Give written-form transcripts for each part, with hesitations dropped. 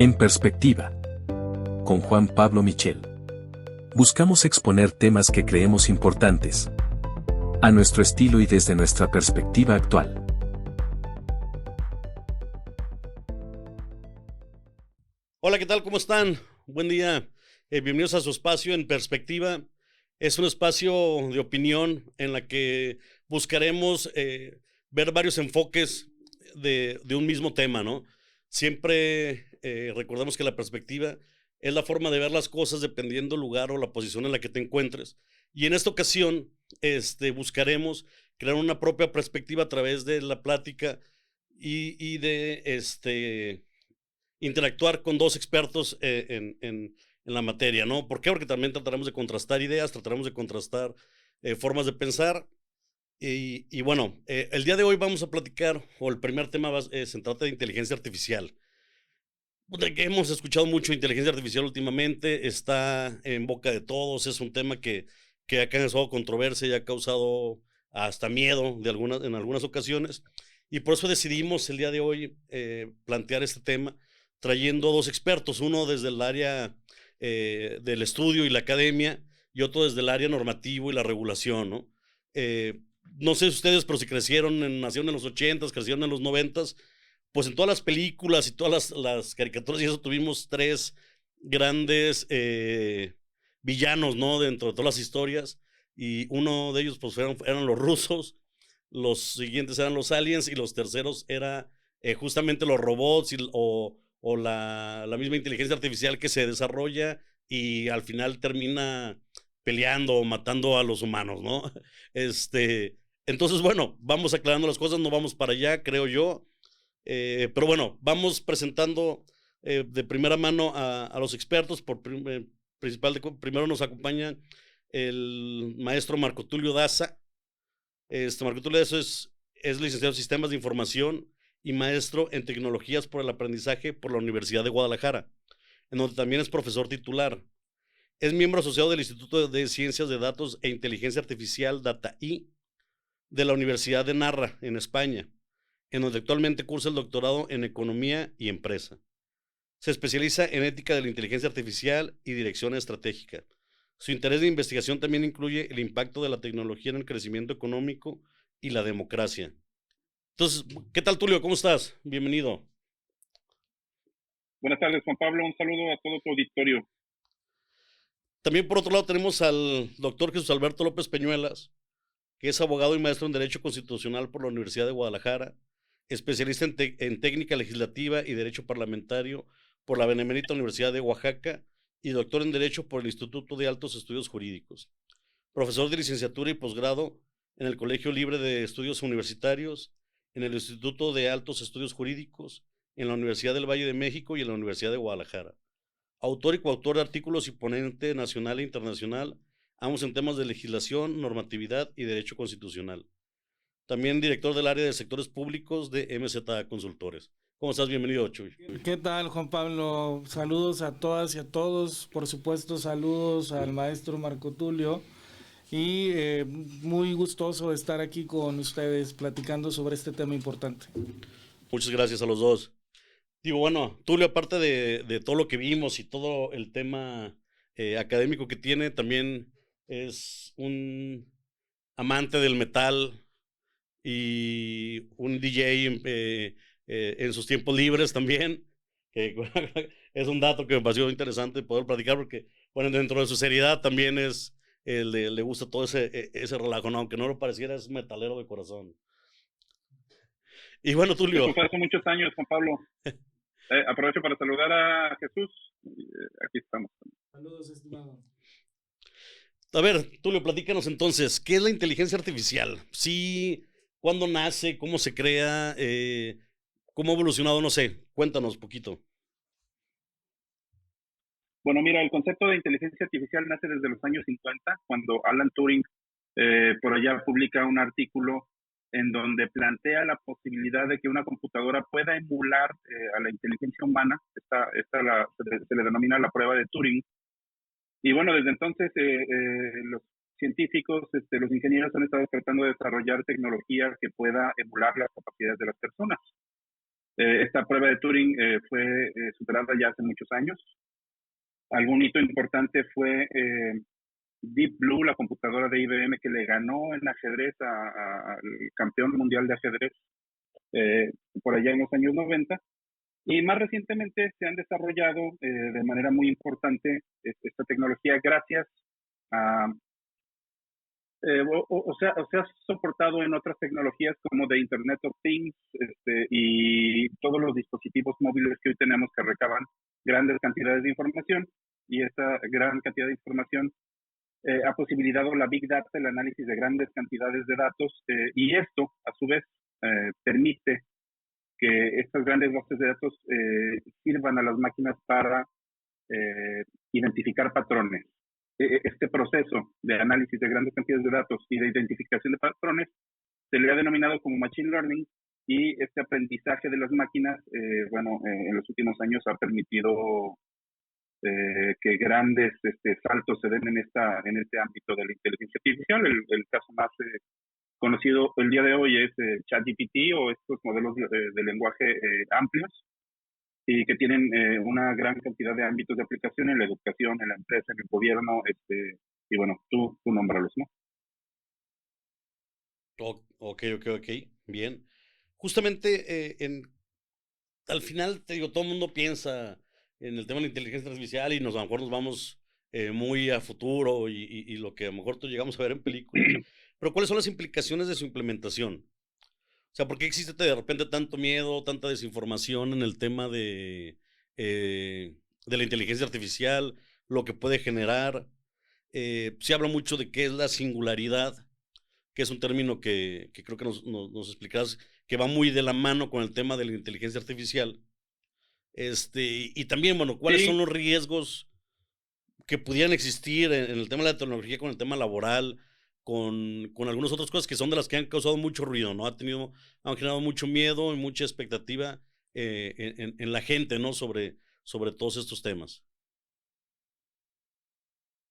En perspectiva, con Juan Pablo Michel. Buscamos exponer temas que creemos importantes, a nuestro estilo y desde nuestra perspectiva actual. Hola, ¿qué tal? ¿Cómo están? Buen día. Bienvenidos a su espacio en perspectiva. Es un espacio de opinión en la que buscaremos ver varios enfoques de un mismo tema, ¿no? Siempre recordemos que la perspectiva es la forma de ver las cosas dependiendo del lugar o la posición en la que te encuentres. Y en esta ocasión, buscaremos crear una propia perspectiva a través de la plática y de interactuar con dos expertos en la materia, ¿no? ¿Por qué? Porque también trataremos de contrastar ideas, trataremos de contrastar formas de pensar. Y bueno, el día de hoy vamos a platicar, o el primer tema se trata de inteligencia artificial. De que hemos escuchado mucho inteligencia artificial últimamente, está en boca de todos, es un tema que ha causado controversia y ha causado hasta miedo en algunas ocasiones. Y por eso decidimos el día de hoy plantear este tema trayendo dos expertos, uno desde el área del estudio y la academia y otro desde el área normativo y la regulación, ¿no? Eh, no sé ustedes, pero si nacieron en los ochentas, crecieron en los noventas, pues en todas las películas y todas las caricaturas y eso tuvimos tres grandes villanos, ¿no? Dentro de todas las historias. Y uno de ellos, pues, eran los rusos, los siguientes eran los aliens y los terceros era justamente los robots o la misma inteligencia artificial que se desarrolla y al final termina peleando o matando a los humanos, ¿no? Entonces, bueno, vamos aclarando las cosas, no vamos para allá, creo yo. Pero bueno, vamos presentando de primera mano a los expertos. Primero nos acompaña el maestro Marco Tulio Daza. Marco Tulio Daza es licenciado en Sistemas de Información y maestro en Tecnologías por el Aprendizaje por la Universidad de Guadalajara, en donde también es profesor titular. Es miembro asociado del Instituto de Ciencias de Datos e Inteligencia Artificial, DataI, de la Universidad de Narra, en España, en donde actualmente cursa el doctorado en Economía y Empresa. Se especializa en ética de la inteligencia artificial y dirección estratégica. Su interés de investigación también incluye el impacto de la tecnología en el crecimiento económico y la democracia. Entonces, ¿qué tal, Tulio? ¿Cómo estás? Bienvenido. Buenas tardes, Juan Pablo. Un saludo a todo tu auditorio. También por otro lado tenemos al doctor Jesús Alberto López Peñuelas, que es abogado y maestro en Derecho Constitucional por la Universidad de Guadalajara, especialista en técnica legislativa y derecho parlamentario por la Benemérita Universidad de Oaxaca y doctor en Derecho por el Instituto de Altos Estudios Jurídicos. Profesor de licenciatura y posgrado en el Colegio Libre de Estudios Universitarios, en el Instituto de Altos Estudios Jurídicos, en la Universidad del Valle de México y en la Universidad de Guadalajara. Autor y coautor de artículos y ponente nacional e internacional, ambos en temas de legislación, normatividad y derecho constitucional. También director del área de sectores públicos de MZ Consultores. ¿Cómo estás? Bienvenido, Chuy. ¿Qué tal, Juan Pablo? Saludos a todas y a todos. Por supuesto, saludos al maestro Marco Tulio. Y muy gustoso de estar aquí con ustedes platicando sobre este tema importante. Muchas gracias a los dos. Digo, bueno, Tulio, aparte de todo lo que vimos y todo el tema académico que tiene, también es un amante del metal y un DJ en sus tiempos libres también, que es un dato que me pareció interesante poder platicar porque, bueno, dentro de su seriedad también le gusta todo ese relajo, ¿no? Aunque no lo pareciera, es metalero de corazón. Y bueno, Tulio. Eso fue hace muchos años, Juan Pablo. Aprovecho para saludar a Jesús. Aquí estamos. Saludos, estimado. A ver, Tulio, platícanos entonces, ¿qué es la inteligencia artificial? Sí, ¿cuándo nace? ¿Cómo se crea? ¿Cómo ha evolucionado? No sé, cuéntanos un poquito. Bueno, mira, el concepto de inteligencia artificial nace desde los años 50, cuando Alan Turing por allá publica un artículo en donde plantea la posibilidad de que una computadora pueda emular a la inteligencia humana. Se le denomina la prueba de Turing. Y bueno, desde entonces los científicos, los ingenieros han estado tratando de desarrollar tecnología que pueda emular las capacidades de las personas. Esta prueba de Turing fue superada ya hace muchos años. Algún hito importante fue Deep Blue, la computadora de IBM que le ganó en ajedrez al campeón mundial de ajedrez por allá en los años 90. Y más recientemente se han desarrollado de manera muy importante esta tecnología gracias a, se ha soportado en otras tecnologías como de Internet of Things y todos los dispositivos móviles que hoy tenemos que recaban grandes cantidades de información, y esta gran cantidad de información ha posibilitado la Big Data, el análisis de grandes cantidades de datos, y esto a su vez permite que estas grandes bases de datos sirvan a las máquinas para identificar patrones. Este proceso de análisis de grandes cantidades de datos y de identificación de patrones se le ha denominado como Machine Learning, y este aprendizaje de las máquinas, en los últimos años ha permitido que grandes saltos se den en este ámbito de la inteligencia artificial. El caso más conocido el día de hoy es ChatGPT, o estos modelos de lenguaje amplios, y que tienen una gran cantidad de ámbitos de aplicación en la educación, en la empresa, en el gobierno, y bueno, tú nómbralos, ¿no? Ok, bien. Justamente al final, te digo, todo el mundo piensa en el tema de la inteligencia artificial y a lo mejor nos vamos muy a futuro y lo que a lo mejor llegamos a ver en películas. Pero ¿cuáles son las implicaciones de su implementación? O sea, ¿por qué existe de repente tanto miedo, tanta desinformación en el tema de la inteligencia artificial, lo que puede generar? Se habla mucho de qué es la singularidad, que es un término que creo que nos explicarás, que va muy de la mano con el tema de la inteligencia artificial. Y también, bueno, ¿cuáles son Sí, los riesgos que pudieran existir en el tema de la tecnología, con el tema laboral, con algunas otras cosas que son de las que han causado mucho ruido, ¿no? Han generado mucho miedo y mucha expectativa en la gente, ¿no? Sobre todos estos temas.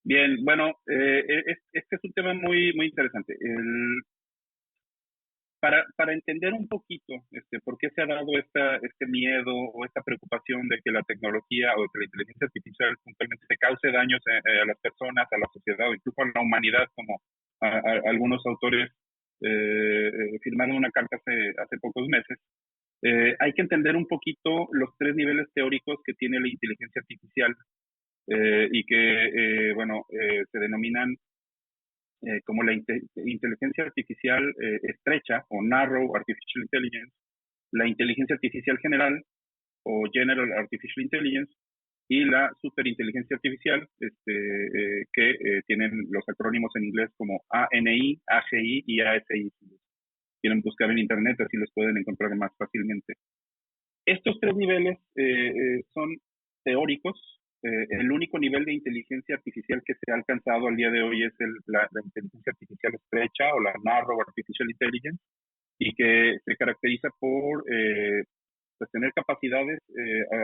bien, bueno, este es un tema muy, muy interesante. Para entender un poquito por qué se ha dado este miedo o esta preocupación de que la tecnología o que la inteligencia artificial puntualmente se cause daños a las personas, a la sociedad o incluso a la humanidad, como algunos autores firmaron una carta hace pocos meses, hay que entender un poquito los tres niveles teóricos que tiene la inteligencia artificial, y que, se denominan como la inteligencia artificial estrecha o narrow artificial intelligence, la inteligencia artificial general o general artificial intelligence, y la superinteligencia artificial, que tienen los acrónimos en inglés como ANI, AGI y ASI. Si quieren buscar en internet, así los pueden encontrar más fácilmente. Estos tres niveles son teóricos. El único nivel de inteligencia artificial que se ha alcanzado al día de hoy es la inteligencia artificial estrecha o la narrow artificial intelligence, y que se caracteriza por pues tener capacidades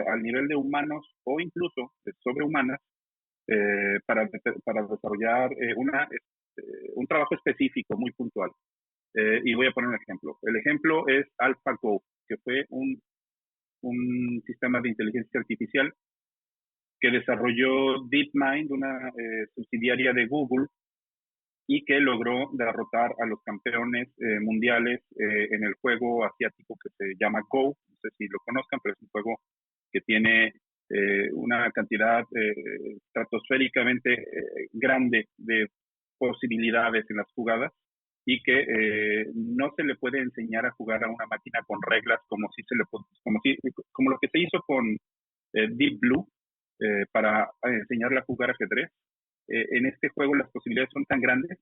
al nivel de humanos o incluso sobrehumanas para desarrollar un trabajo específico muy puntual. Y voy a poner un ejemplo. El ejemplo es AlphaGo, que fue un sistema de inteligencia artificial que desarrolló DeepMind, una subsidiaria de Google, y que logró derrotar a los campeones mundiales en el juego asiático que se llama Go. No sé si lo conozcan, pero es un juego que tiene una cantidad estratosféricamente grande de posibilidades en las jugadas, y que no se le puede enseñar a jugar a una máquina con reglas como lo que se hizo con Deep Blue para enseñarle a jugar ajedrez. En este juego las posibilidades son tan grandes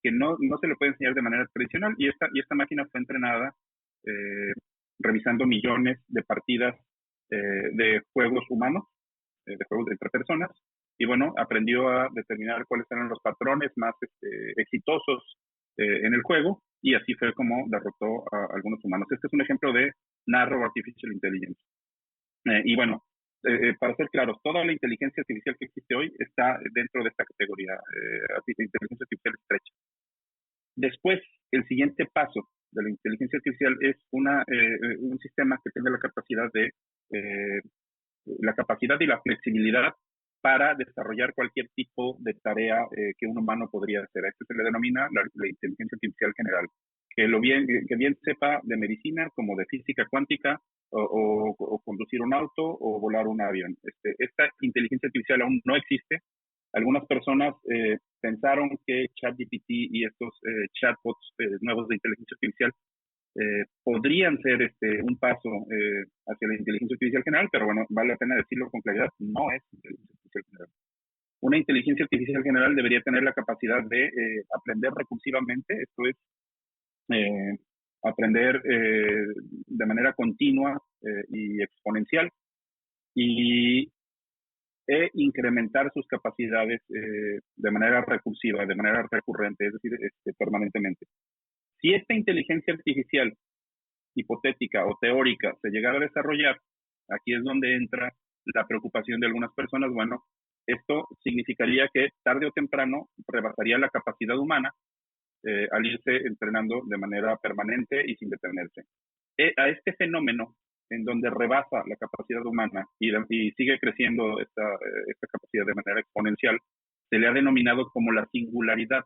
que no se le puede enseñar de manera tradicional, y esta máquina fue entrenada revisando millones de partidas de juegos humanos, de juegos entre personas, y bueno, aprendió a determinar cuáles eran los patrones más exitosos en el juego, y así fue como derrotó a algunos humanos. Este es un ejemplo de Narrow Artificial Intelligence. Y bueno, para ser claros, toda la inteligencia artificial que existe hoy está dentro de esta categoría, de inteligencia artificial estrecha. Después, el siguiente paso de la inteligencia artificial es un sistema que tiene la capacidad y la flexibilidad para desarrollar cualquier tipo de tarea que un humano podría hacer. A esto se le denomina la inteligencia artificial general, que bien sepa de medicina como de física cuántica o conducir un auto o volar un avión. Esta inteligencia artificial aún no existe. Algunas personas pensaron que ChatGPT y estos chatbots nuevos de inteligencia artificial podrían ser un paso hacia la inteligencia artificial general, pero bueno, vale la pena decirlo con claridad, no es inteligencia artificial general. Una inteligencia artificial general debería tener la capacidad de aprender recursivamente, esto es, aprender de manera continua y exponencial, e incrementar sus capacidades de manera recursiva, de manera recurrente, es decir, permanentemente. Si esta inteligencia artificial hipotética o teórica se llegara a desarrollar, aquí es donde entra la preocupación de algunas personas. Bueno, esto significaría que tarde o temprano rebasaría la capacidad humana al irse entrenando de manera permanente y sin detenerse. A este fenómeno, en donde rebasa la capacidad humana y sigue creciendo esta capacidad de manera exponencial, se le ha denominado como la singularidad,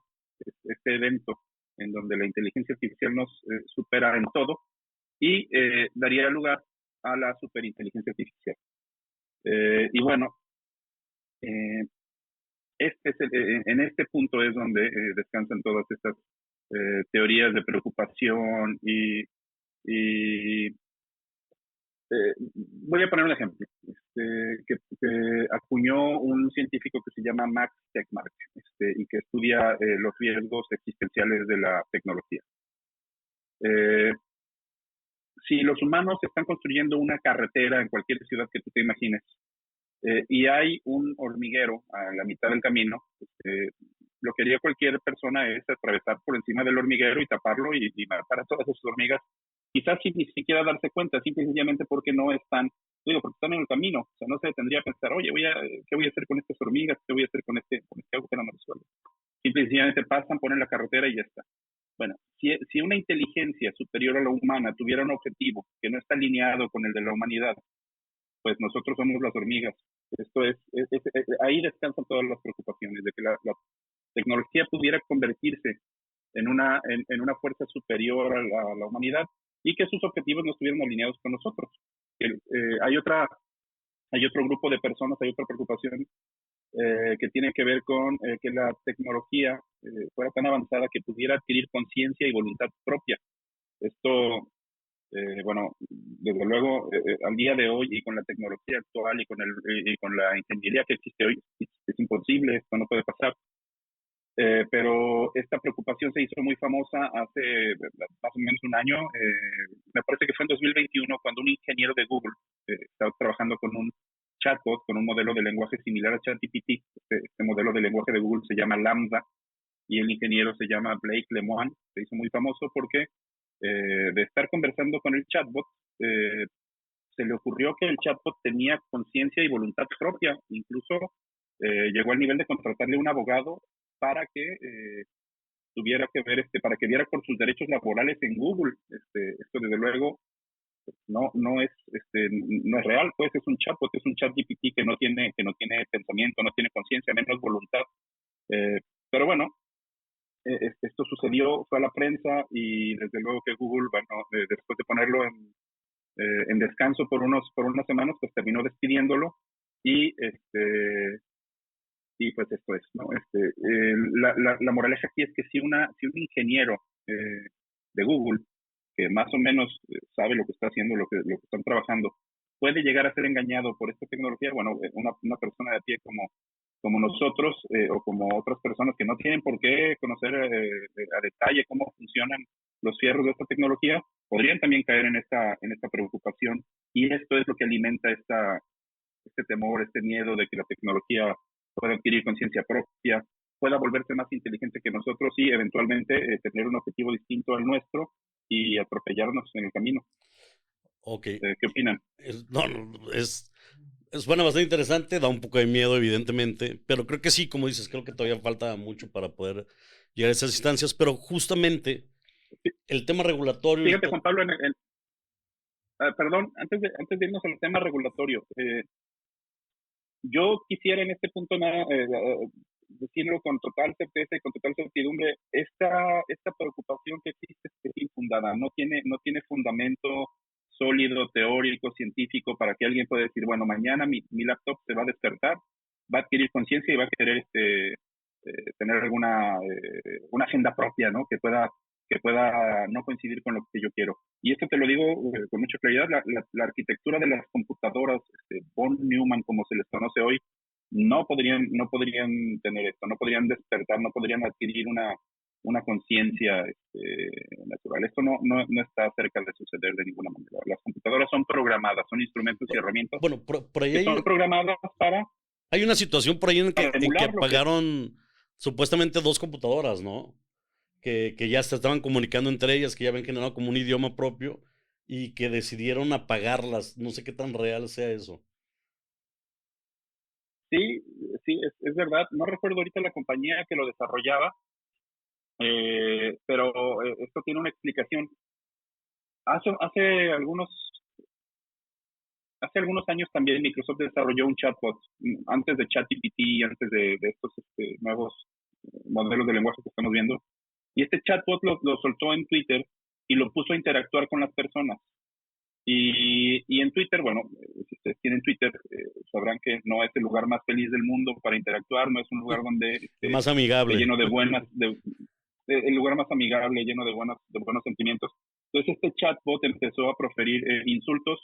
este evento en donde la inteligencia artificial nos supera en todo y daría lugar a la superinteligencia artificial. Y bueno, en este punto es donde descansan todas estas teorías de preocupación voy a poner un ejemplo que acuñó un científico que se llama Max Tegmark y que estudia los riesgos existenciales de la tecnología. Si los humanos están construyendo una carretera en cualquier ciudad que tú te imagines y hay un hormiguero a la mitad del camino, lo que haría cualquier persona es atravesar por encima del hormiguero y taparlo y matar a todas esas hormigas, quizás sin ni siquiera darse cuenta, simple y sencillamente porque no están, porque están en el camino. O sea, no se tendría a pensar, oye, ¿qué voy a hacer con estas hormigas? ¿Qué voy a hacer con este agujero no resuelve? Simple y sencillamente pasan, ponen la carretera y ya está. Bueno, si una inteligencia superior a la humana tuviera un objetivo que no está alineado con el de la humanidad, pues nosotros somos las hormigas. Esto ahí descansan todas las preocupaciones de que la tecnología pudiera convertirse en una fuerza superior a la humanidad y que sus objetivos no estuvieran alineados con nosotros. Hay otro grupo de personas, hay otra preocupación que tiene que ver con que la tecnología fuera tan avanzada que pudiera adquirir conciencia y voluntad propia. Esto, bueno, desde luego, al día de hoy y con la tecnología actual y con la ingeniería que existe hoy, es imposible, esto no puede pasar. Pero esta preocupación se hizo muy famosa hace más o menos un año. Me parece que fue en 2021 cuando un ingeniero de Google estaba trabajando con un chatbot, con un modelo de lenguaje similar a ChatGPT. Este modelo de lenguaje de Google se llama Lambda y el ingeniero se llama Blake Lemoine. Se hizo muy famoso porque de estar conversando con el chatbot, se le ocurrió que el chatbot tenía conciencia y voluntad propia. Incluso llegó al nivel de contratarle un abogado para que tuviera que ver, para que viera por sus derechos laborales en Google. Esto desde luego no es real, pues es un chatbot, es un ChatGPT que no tiene pensamiento, no tiene conciencia, menos voluntad. Pero bueno, esto sucedió, fue a la prensa y desde luego que Google, bueno, después de ponerlo en descanso por unas semanas, pues terminó despidiéndolo y pues esto es, ¿no? La moraleja aquí es que si un ingeniero de Google, que más o menos sabe lo que está haciendo, lo que están trabajando, puede llegar a ser engañado por esta tecnología, bueno, una persona de pie como nosotros o como otras personas que no tienen por qué conocer a detalle cómo funcionan los fierros de esta tecnología, podrían también caer en esta preocupación, y esto es lo que alimenta este temor, este miedo de que la tecnología pueda adquirir conciencia propia, pueda volverse más inteligente que nosotros y eventualmente tener un objetivo distinto al nuestro y atropellarnos en el camino. Ok. ¿Qué opinan? Suena bastante interesante, da un poco de miedo, evidentemente, pero creo que sí, como dices, creo que todavía falta mucho para poder llegar a esas instancias, pero justamente el tema regulatorio. Fíjate, Juan Pablo, perdón, antes de irnos al tema regulatorio, yo quisiera en este punto decirlo con total certeza y con total certidumbre, esta preocupación que existe es infundada, no tiene fundamento sólido, teórico, científico, para que alguien pueda decir, bueno, mañana mi laptop se va a despertar, va a adquirir conciencia y va a querer tener alguna una agenda propia, ¿no? Que pueda no coincidir con lo que yo quiero. Y esto te lo digo con mucha claridad, la arquitectura de las computadoras von Neumann, como se les conoce hoy, no podrían tener esto, no podrían despertar, no podrían adquirir una conciencia natural. Esto no está cerca de suceder de ninguna manera. Las computadoras son programadas, son instrumentos y herramientas Bueno, por ahí que son programadas para... Hay una situación por ahí en que emular apagaron supuestamente 2 computadoras, ¿no? Que ya se estaban comunicando entre ellas, que ya habían generado como un idioma propio y que decidieron apagarlas. No sé qué tan real sea eso. Sí, es verdad. No recuerdo ahorita la compañía que lo desarrollaba, pero esto tiene una explicación. Hace algunos años también Microsoft desarrolló un chatbot, antes de ChatGPT, antes de estos nuevos modelos de lenguaje que estamos viendo. Y este chatbot lo soltó en Twitter y lo puso a interactuar con las personas. Y en Twitter, bueno, si ustedes tienen Twitter, sabrán que no es el lugar más feliz del mundo para interactuar, no es un lugar donde Más amigable. lleno de el lugar más amigable, lleno de buenos sentimientos. Entonces este chatbot empezó a proferir insultos,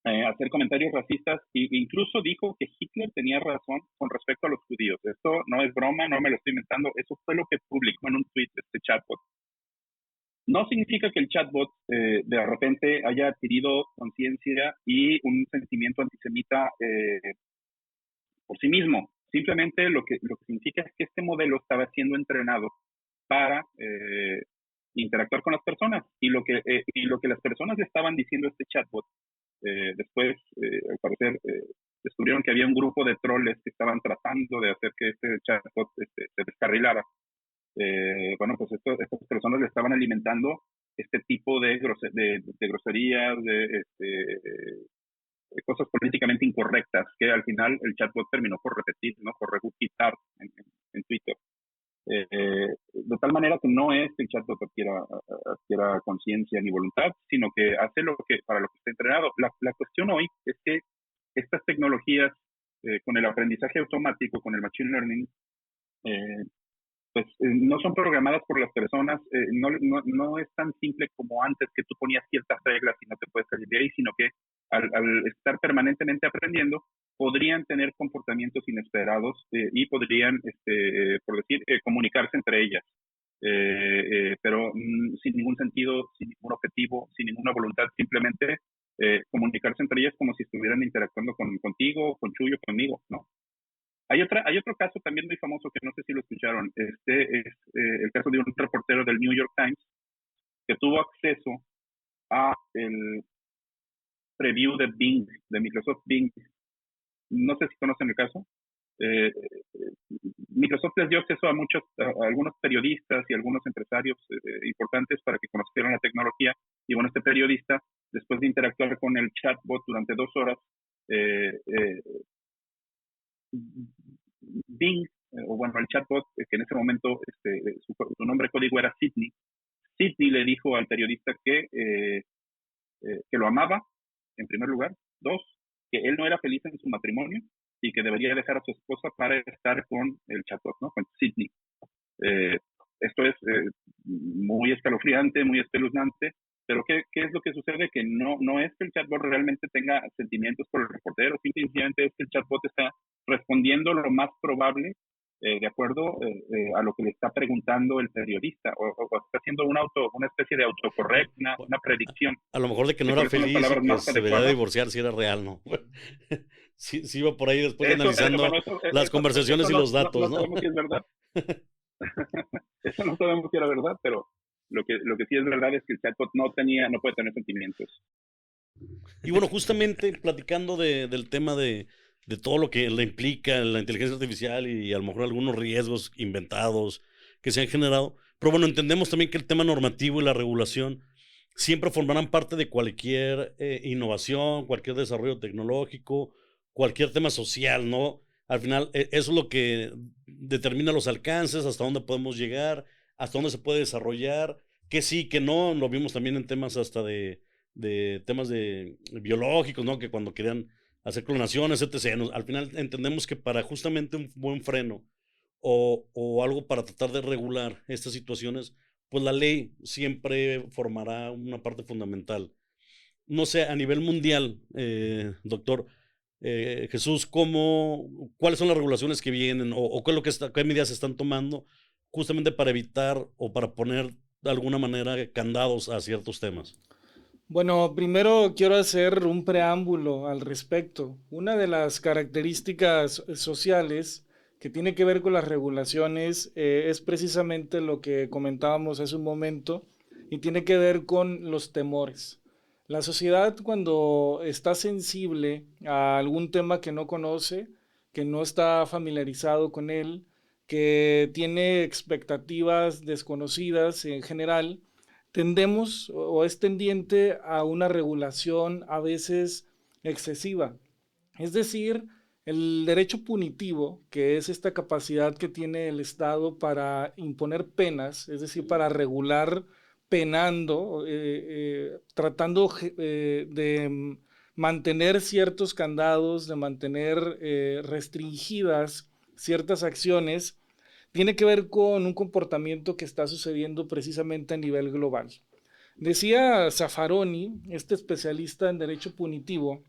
a hacer comentarios racistas e incluso dijo que Hitler tenía razón con respecto a los judíos. Esto no es broma, no me lo estoy inventando, eso fue lo que publicó en un tweet este chatbot. No significa que el chatbot de repente haya adquirido conciencia y un sentimiento antisemita por sí mismo. Simplemente lo que significa es que este modelo estaba siendo entrenado para interactuar con las personas y lo que las personas le estaban diciendo a este chatbot. Después, al parecer, descubrieron que había un grupo de troles que estaban tratando de hacer que este chatbot se descarrilara. Bueno, pues estas personas le estaban alimentando este tipo de groserías, de cosas políticamente incorrectas que al final el chatbot terminó por repetir, ¿no? Por regurgitar en Twitter. De tal manera que no es que el chatbot adquiera conciencia ni voluntad, sino que hace para lo que está entrenado. La cuestión hoy es que estas tecnologías, con el aprendizaje automático, con el machine learning, pues no son programadas por las personas, no es tan simple como antes, que tú ponías ciertas reglas y no te puedes salir de ahí, sino que al estar permanentemente aprendiendo, podrían tener comportamientos inesperados y podrían, por decir, comunicarse entre ellas, pero sin ningún sentido, sin ningún objetivo, sin ninguna voluntad, simplemente comunicarse entre ellas como si estuvieran interactuando contigo, con Chuyo, conmigo, ¿no? Hay otro caso también muy famoso que no sé si lo escucharon. Este es el caso de un reportero del New York Times que tuvo acceso a el preview de Bing, de Microsoft Bing. No sé si conocen el caso. Microsoft les dio acceso a algunos periodistas y algunos empresarios importantes para que conocieran la tecnología. Y bueno, este periodista, después de interactuar con el chatbot durante 2 horas, Bing, o bueno, el chatbot, que en ese momento su nombre código era Sidney. Sidney le dijo al periodista que lo amaba, en primer lugar. 2, que él no era feliz en su matrimonio y que debería dejar a su esposa para estar con el chatbot, ¿no? Con Sidney. Esto es muy escalofriante, muy espeluznante, pero ¿qué es lo que sucede? Que no es que el chatbot realmente tenga sentimientos por el reportero, simplemente es que el chatbot está respondiendo lo más probable de acuerdo a lo que le está preguntando el periodista, o está haciendo una especie de autocorrect, una predicción. A lo mejor de que no era feliz y que se debería divorciar si era real, ¿no? sí iba por ahí después analizando las conversaciones y los datos, ¿no? No sabemos si es verdad. Eso no sabemos si era verdad, pero lo que sí es verdad es que el chatbot no puede tener sentimientos. Y bueno, justamente platicando del tema de todo lo que le implica la inteligencia artificial y a lo mejor algunos riesgos inventados que se han generado, Pero bueno, entendemos también que el tema normativo y la regulación siempre formarán parte de cualquier innovación, cualquier desarrollo tecnológico, cualquier tema social, ¿no? Al final, eso es lo que determina los alcances, hasta dónde podemos llegar, hasta dónde se puede desarrollar, que sí, que no, lo vimos también en temas hasta de temas de biológicos, ¿no? Que cuando querían hacer clonaciones, etc. Al final entendemos que para justamente un buen freno o algo para tratar de regular estas situaciones, pues la ley siempre formará una parte fundamental. No sé, a nivel mundial, doctor Jesús, ¿cuáles son las regulaciones que vienen o qué es lo que qué medidas se están tomando justamente para evitar o para poner de alguna manera candados a ciertos temas? Bueno, primero quiero hacer un preámbulo al respecto. Una de las características sociales que tiene que ver con las regulaciones es precisamente lo que comentábamos hace un momento y tiene que ver con los temores. La sociedad, cuando está sensible a algún tema que no conoce, que no está familiarizado con él, que tiene expectativas desconocidas en general, tendemos o es tendiente a una regulación a veces excesiva. Es decir, el derecho punitivo, que es esta capacidad que tiene el Estado para imponer penas, es decir, para regular penando, tratando de mantener ciertos candados, de mantener restringidas ciertas acciones, tiene que ver con un comportamiento que está sucediendo precisamente a nivel global. Decía Zaffaroni, este especialista en derecho punitivo,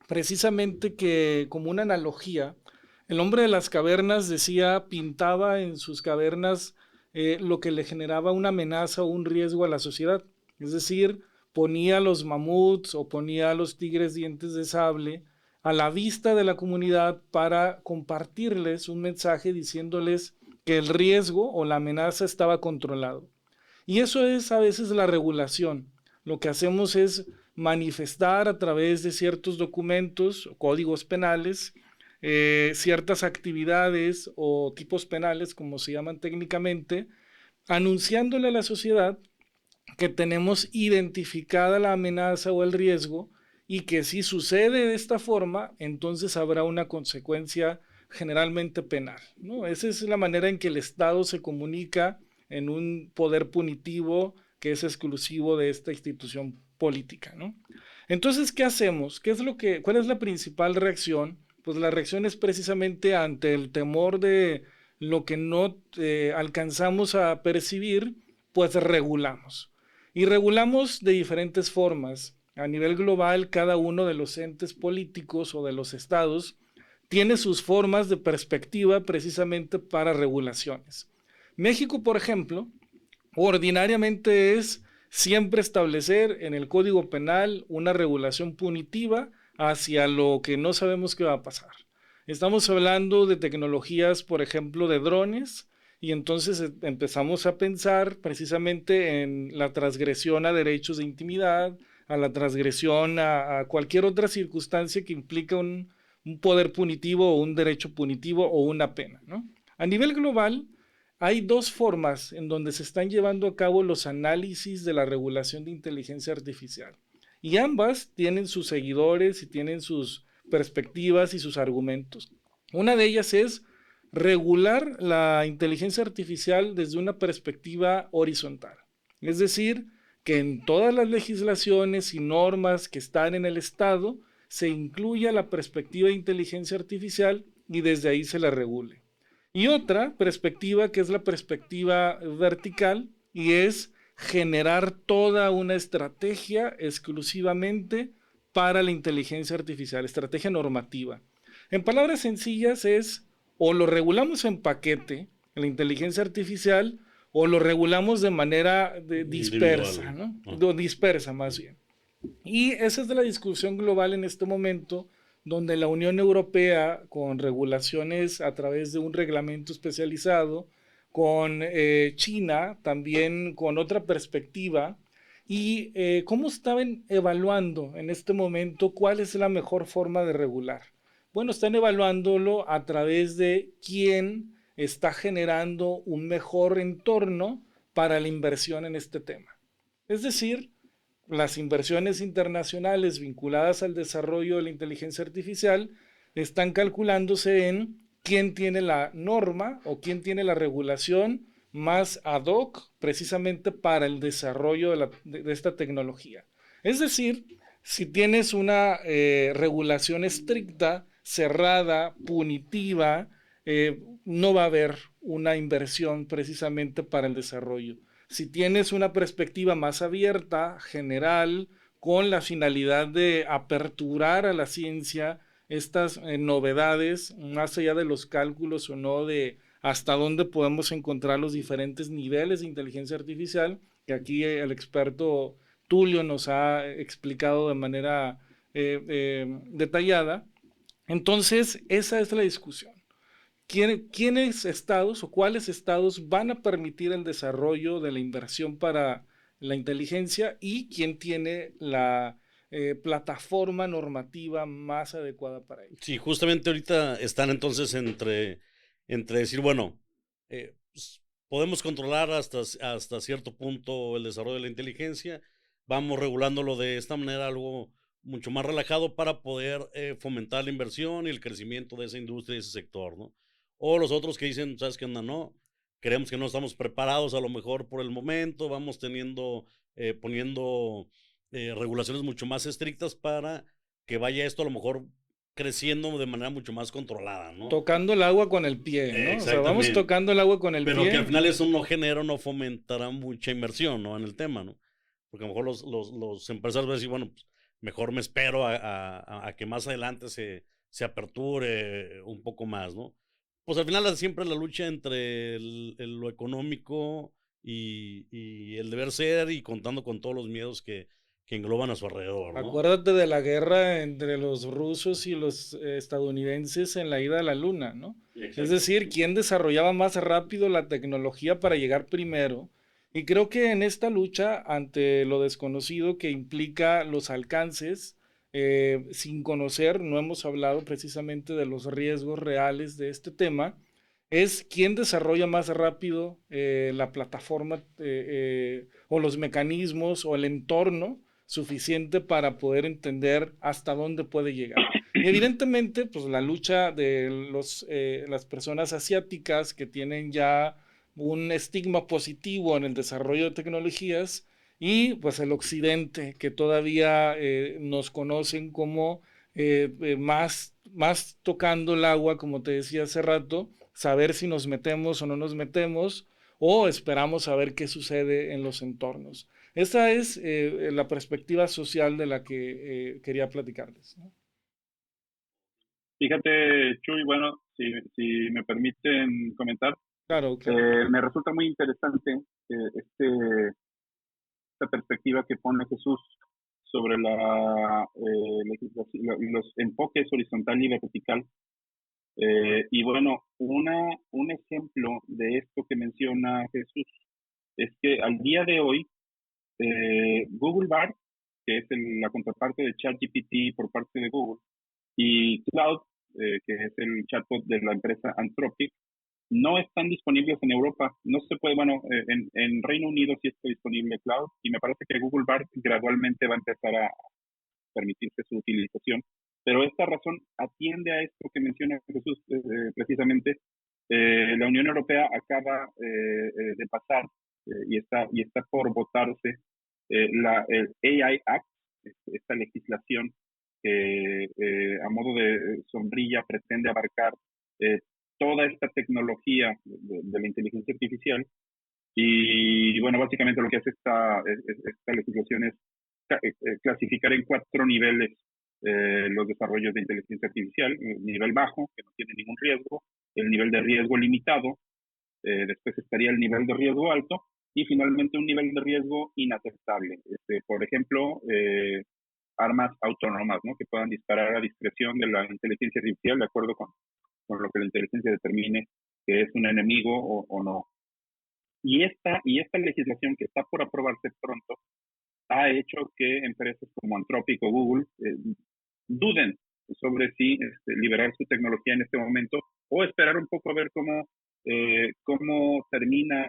precisamente que como una analogía, el hombre de las cavernas decía, pintaba en sus cavernas lo que le generaba una amenaza o un riesgo a la sociedad. Es decir, ponía a los mamuts o ponía a los tigres dientes de sable a la vista de la comunidad para compartirles un mensaje diciéndoles que el riesgo o la amenaza estaba controlado. Y eso es a veces la regulación. Lo que hacemos es manifestar a través de ciertos documentos, códigos penales, ciertas actividades o tipos penales, como se llaman técnicamente, anunciándole a la sociedad que tenemos identificada la amenaza o el riesgo y que si sucede de esta forma, entonces habrá una consecuencia generalmente penal, ¿no? Esa es la manera en que el Estado se comunica en un poder punitivo que es exclusivo de esta institución política, ¿no? Entonces, ¿qué hacemos? ¿Cuál es la principal reacción? Pues la reacción es precisamente ante el temor de lo que no alcanzamos a percibir, pues regulamos. Y regulamos de diferentes formas. A nivel global, cada uno de los entes políticos o de los estados tiene sus formas de perspectiva precisamente para regulaciones. México, por ejemplo, ordinariamente es siempre establecer en el Código Penal una regulación punitiva hacia lo que no sabemos qué va a pasar. Estamos hablando de tecnologías, por ejemplo, de drones, y entonces empezamos a pensar precisamente en la transgresión a derechos de intimidad, a la transgresión a cualquier otra circunstancia que implica un poder punitivo o un derecho punitivo o una pena, ¿no? A nivel global, hay dos formas en donde se están llevando a cabo los análisis de la regulación de inteligencia artificial. Y ambas tienen sus seguidores y tienen sus perspectivas y sus argumentos. Una de ellas es regular la inteligencia artificial desde una perspectiva horizontal. Es decir, que en todas las legislaciones y normas que están en el Estado se incluya la perspectiva de inteligencia artificial y desde ahí se la regule. Y otra perspectiva que es la perspectiva vertical y es generar toda una estrategia exclusivamente para la inteligencia artificial, estrategia normativa. En palabras sencillas es o lo regulamos en paquete, la inteligencia artificial, o lo regulamos de manera dispersa, ¿no? Dispersa más bien. Y esa es de la discusión global en este momento, donde la Unión Europea, con regulaciones a través de un reglamento especializado, con China también con otra perspectiva, y cómo estaban evaluando en este momento cuál es la mejor forma de regular. Bueno, están evaluándolo a través de quién está generando un mejor entorno para la inversión en este tema. Es decir, las inversiones internacionales vinculadas al desarrollo de la inteligencia artificial están calculándose en quién tiene la norma o quién tiene la regulación más ad hoc precisamente para el desarrollo de esta tecnología. Es decir, si tienes una regulación estricta, cerrada, punitiva, no va a haber una inversión precisamente para el desarrollo. Si tienes una perspectiva más abierta, general, con la finalidad de aperturar a la ciencia estas novedades, más allá de los cálculos o no de hasta dónde podemos encontrar los diferentes niveles de inteligencia artificial, que aquí el experto Tulio nos ha explicado de manera detallada. Entonces, esa es la discusión. ¿Quiénes estados o cuáles estados van a permitir el desarrollo de la inversión para la inteligencia y quién tiene la plataforma normativa más adecuada para ello? Sí, justamente ahorita están entonces entre decir, bueno, pues, podemos controlar hasta cierto punto el desarrollo de la inteligencia, vamos regulándolo de esta manera, algo mucho más relajado para poder fomentar la inversión y el crecimiento de esa industria y ese sector, ¿no? O los otros que dicen, ¿sabes qué onda? No, creemos que no estamos preparados a lo mejor por el momento, vamos poniendo regulaciones mucho más estrictas para que vaya esto a lo mejor creciendo de manera mucho más controlada, ¿no? Tocando el agua con el pie, ¿no? O sea, vamos Exactamente. tocando el agua con el Pero que al pie. final eso no genera, no fomentará mucha inversión, ¿no? En el tema, ¿no? Porque a lo mejor los empresarios van a decir, bueno, pues mejor me espero a que más adelante se aperture un poco más, ¿no? Pues al final siempre la lucha entre lo económico y el deber ser y contando con todos los miedos que engloban a su alrededor, ¿no? Acuérdate de la guerra entre los rusos y los estadounidenses en la ida a la luna, ¿no? Exacto. Es decir, quién desarrollaba más rápido la tecnología para llegar primero. Y creo que en esta lucha ante lo desconocido que implica los alcances, sin conocer, no hemos hablado precisamente de los riesgos reales de este tema, es quién desarrolla más rápido la plataforma o los mecanismos o el entorno suficiente para poder entender hasta dónde puede llegar. Y evidentemente, pues la lucha de las personas asiáticas que tienen ya un estigma positivo en el desarrollo de tecnologías y pues el occidente que todavía nos conocen como más tocando el agua, como te decía hace rato, saber si nos metemos o no nos metemos o esperamos a ver qué sucede en los entornos. Esa es la perspectiva social de la que quería platicarles, ¿no? Fíjate, Chuy, bueno, si me permiten comentar, Claro, claro. me resulta muy interesante esta perspectiva que pone Jesús sobre los enfoques horizontal y vertical. Y bueno, un ejemplo de esto que menciona Jesús es que al día de hoy, Google Bard, que es la contraparte de ChatGPT por parte de Google, y Cloud, que es el chatbot de la empresa Anthropic, no están disponibles en Europa. No se puede, bueno, en Reino Unido sí está disponible Cloud y me parece que Google Bard gradualmente va a empezar a permitirse su utilización. Pero esta razón atiende a esto que menciona Jesús precisamente. La Unión Europea acaba de pasar y está por votarse el AI Act, esta legislación que a modo de sombrilla pretende abarcar toda esta tecnología de la inteligencia artificial. Y bueno, básicamente lo que hace esta legislación es clasificar en 4 niveles los desarrollos de inteligencia artificial: el nivel bajo, que no tiene ningún riesgo; el nivel de riesgo limitado; después estaría el nivel de riesgo alto; y finalmente un nivel de riesgo inaceptable. Por ejemplo, armas autónomas, ¿no?, que puedan disparar a discreción de la inteligencia artificial de acuerdo con lo que la inteligencia determine que es un enemigo o no. Y esta legislación que está por aprobarse pronto ha hecho que empresas como Anthropic o Google duden sobre si liberar su tecnología en este momento o esperar un poco a ver cómo cómo termina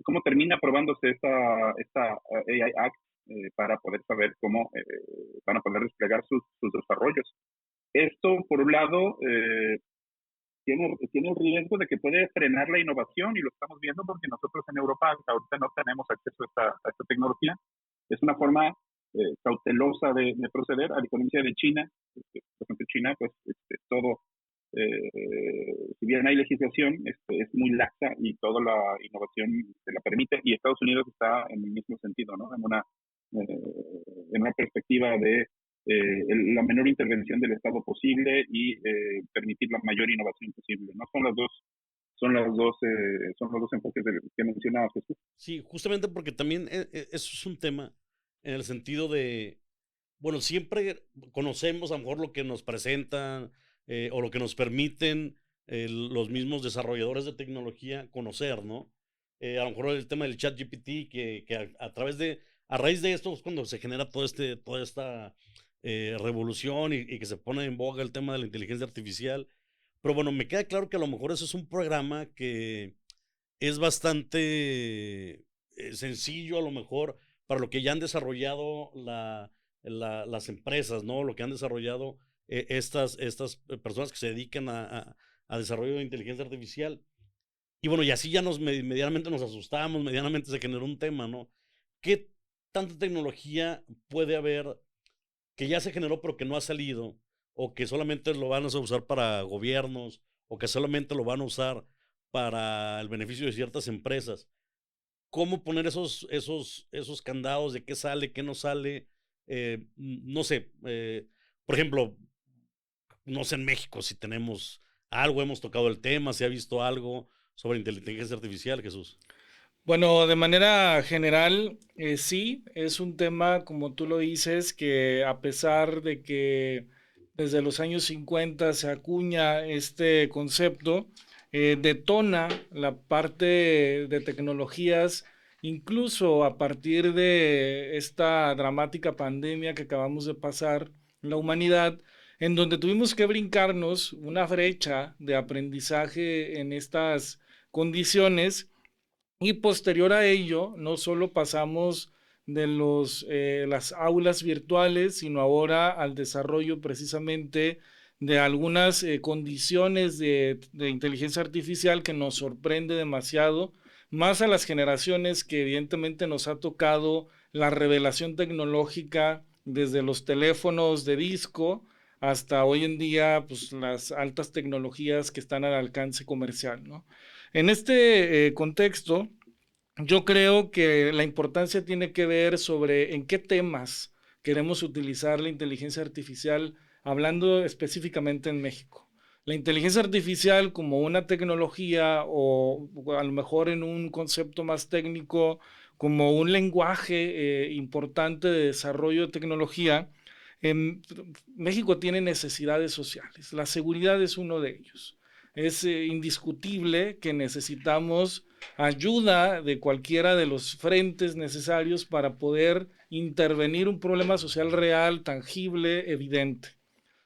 cómo termina aprobándose esta AI Act para poder saber cómo van a poder desplegar sus desarrollos. Esto, por un lado, tiene el riesgo de que puede frenar la innovación, y lo estamos viendo porque nosotros en Europa ahorita no tenemos acceso a esta tecnología. Es una forma cautelosa de proceder, a diferencia de China. Por ejemplo, China, pues todo, si bien hay legislación, es muy laxa y toda la innovación se la permite, y Estados Unidos está en el mismo sentido, ¿no? En una perspectiva de la menor intervención del Estado posible y permitir la mayor innovación posible, ¿no? Son los dos enfoques que mencionaba Jesús. Sí, justamente porque también eso es un tema en el sentido de, bueno, siempre conocemos a lo mejor lo que nos presentan o lo que nos permiten los mismos desarrolladores de tecnología conocer, ¿no? A lo mejor el tema del chat GPT, que a raíz de esto es cuando se genera toda esta revolución y que se pone en boga el tema de la inteligencia artificial. Pero bueno, me queda claro que a lo mejor eso es un programa que es bastante sencillo, a lo mejor, para lo que ya han desarrollado las empresas, ¿no? Lo que han desarrollado estas personas que se dedican a desarrollo de inteligencia artificial. Y bueno, y así ya medianamente nos asustamos, medianamente se generó un tema, ¿no? ¿Qué tanta tecnología puede haber que ya se generó pero que no ha salido, o que solamente lo van a usar para gobiernos, o que solamente lo van a usar para el beneficio de ciertas empresas? ¿Cómo poner esos candados de qué sale, qué no sale? No sé, por ejemplo, no sé en México si tenemos algo, hemos tocado el tema, si ha visto algo sobre inteligencia artificial, Jesús. Bueno, de manera general, sí, es un tema, como tú lo dices, que a pesar de que desde los años 50 se acuña este concepto, detona la parte de tecnologías, incluso a partir de esta dramática pandemia que acabamos de pasar en la humanidad, en donde tuvimos que brincarnos una brecha de aprendizaje en estas condiciones, y posterior a ello, no solo pasamos de las aulas virtuales, sino ahora al desarrollo precisamente de algunas condiciones de inteligencia artificial que nos sorprende demasiado, más a las generaciones que evidentemente nos ha tocado la revelación tecnológica desde los teléfonos de disco hasta hoy en día, pues las altas tecnologías que están al alcance comercial, ¿no? En este contexto, yo creo que la importancia tiene que ver sobre en qué temas queremos utilizar la inteligencia artificial, hablando específicamente en México. La inteligencia artificial como una tecnología, o a lo mejor en un concepto más técnico, como un lenguaje importante de desarrollo de tecnología. México tiene necesidades sociales. La seguridad es uno de ellos. Es indiscutible que necesitamos ayuda de cualquiera de los frentes necesarios para poder intervenir un problema social real, tangible, evidente.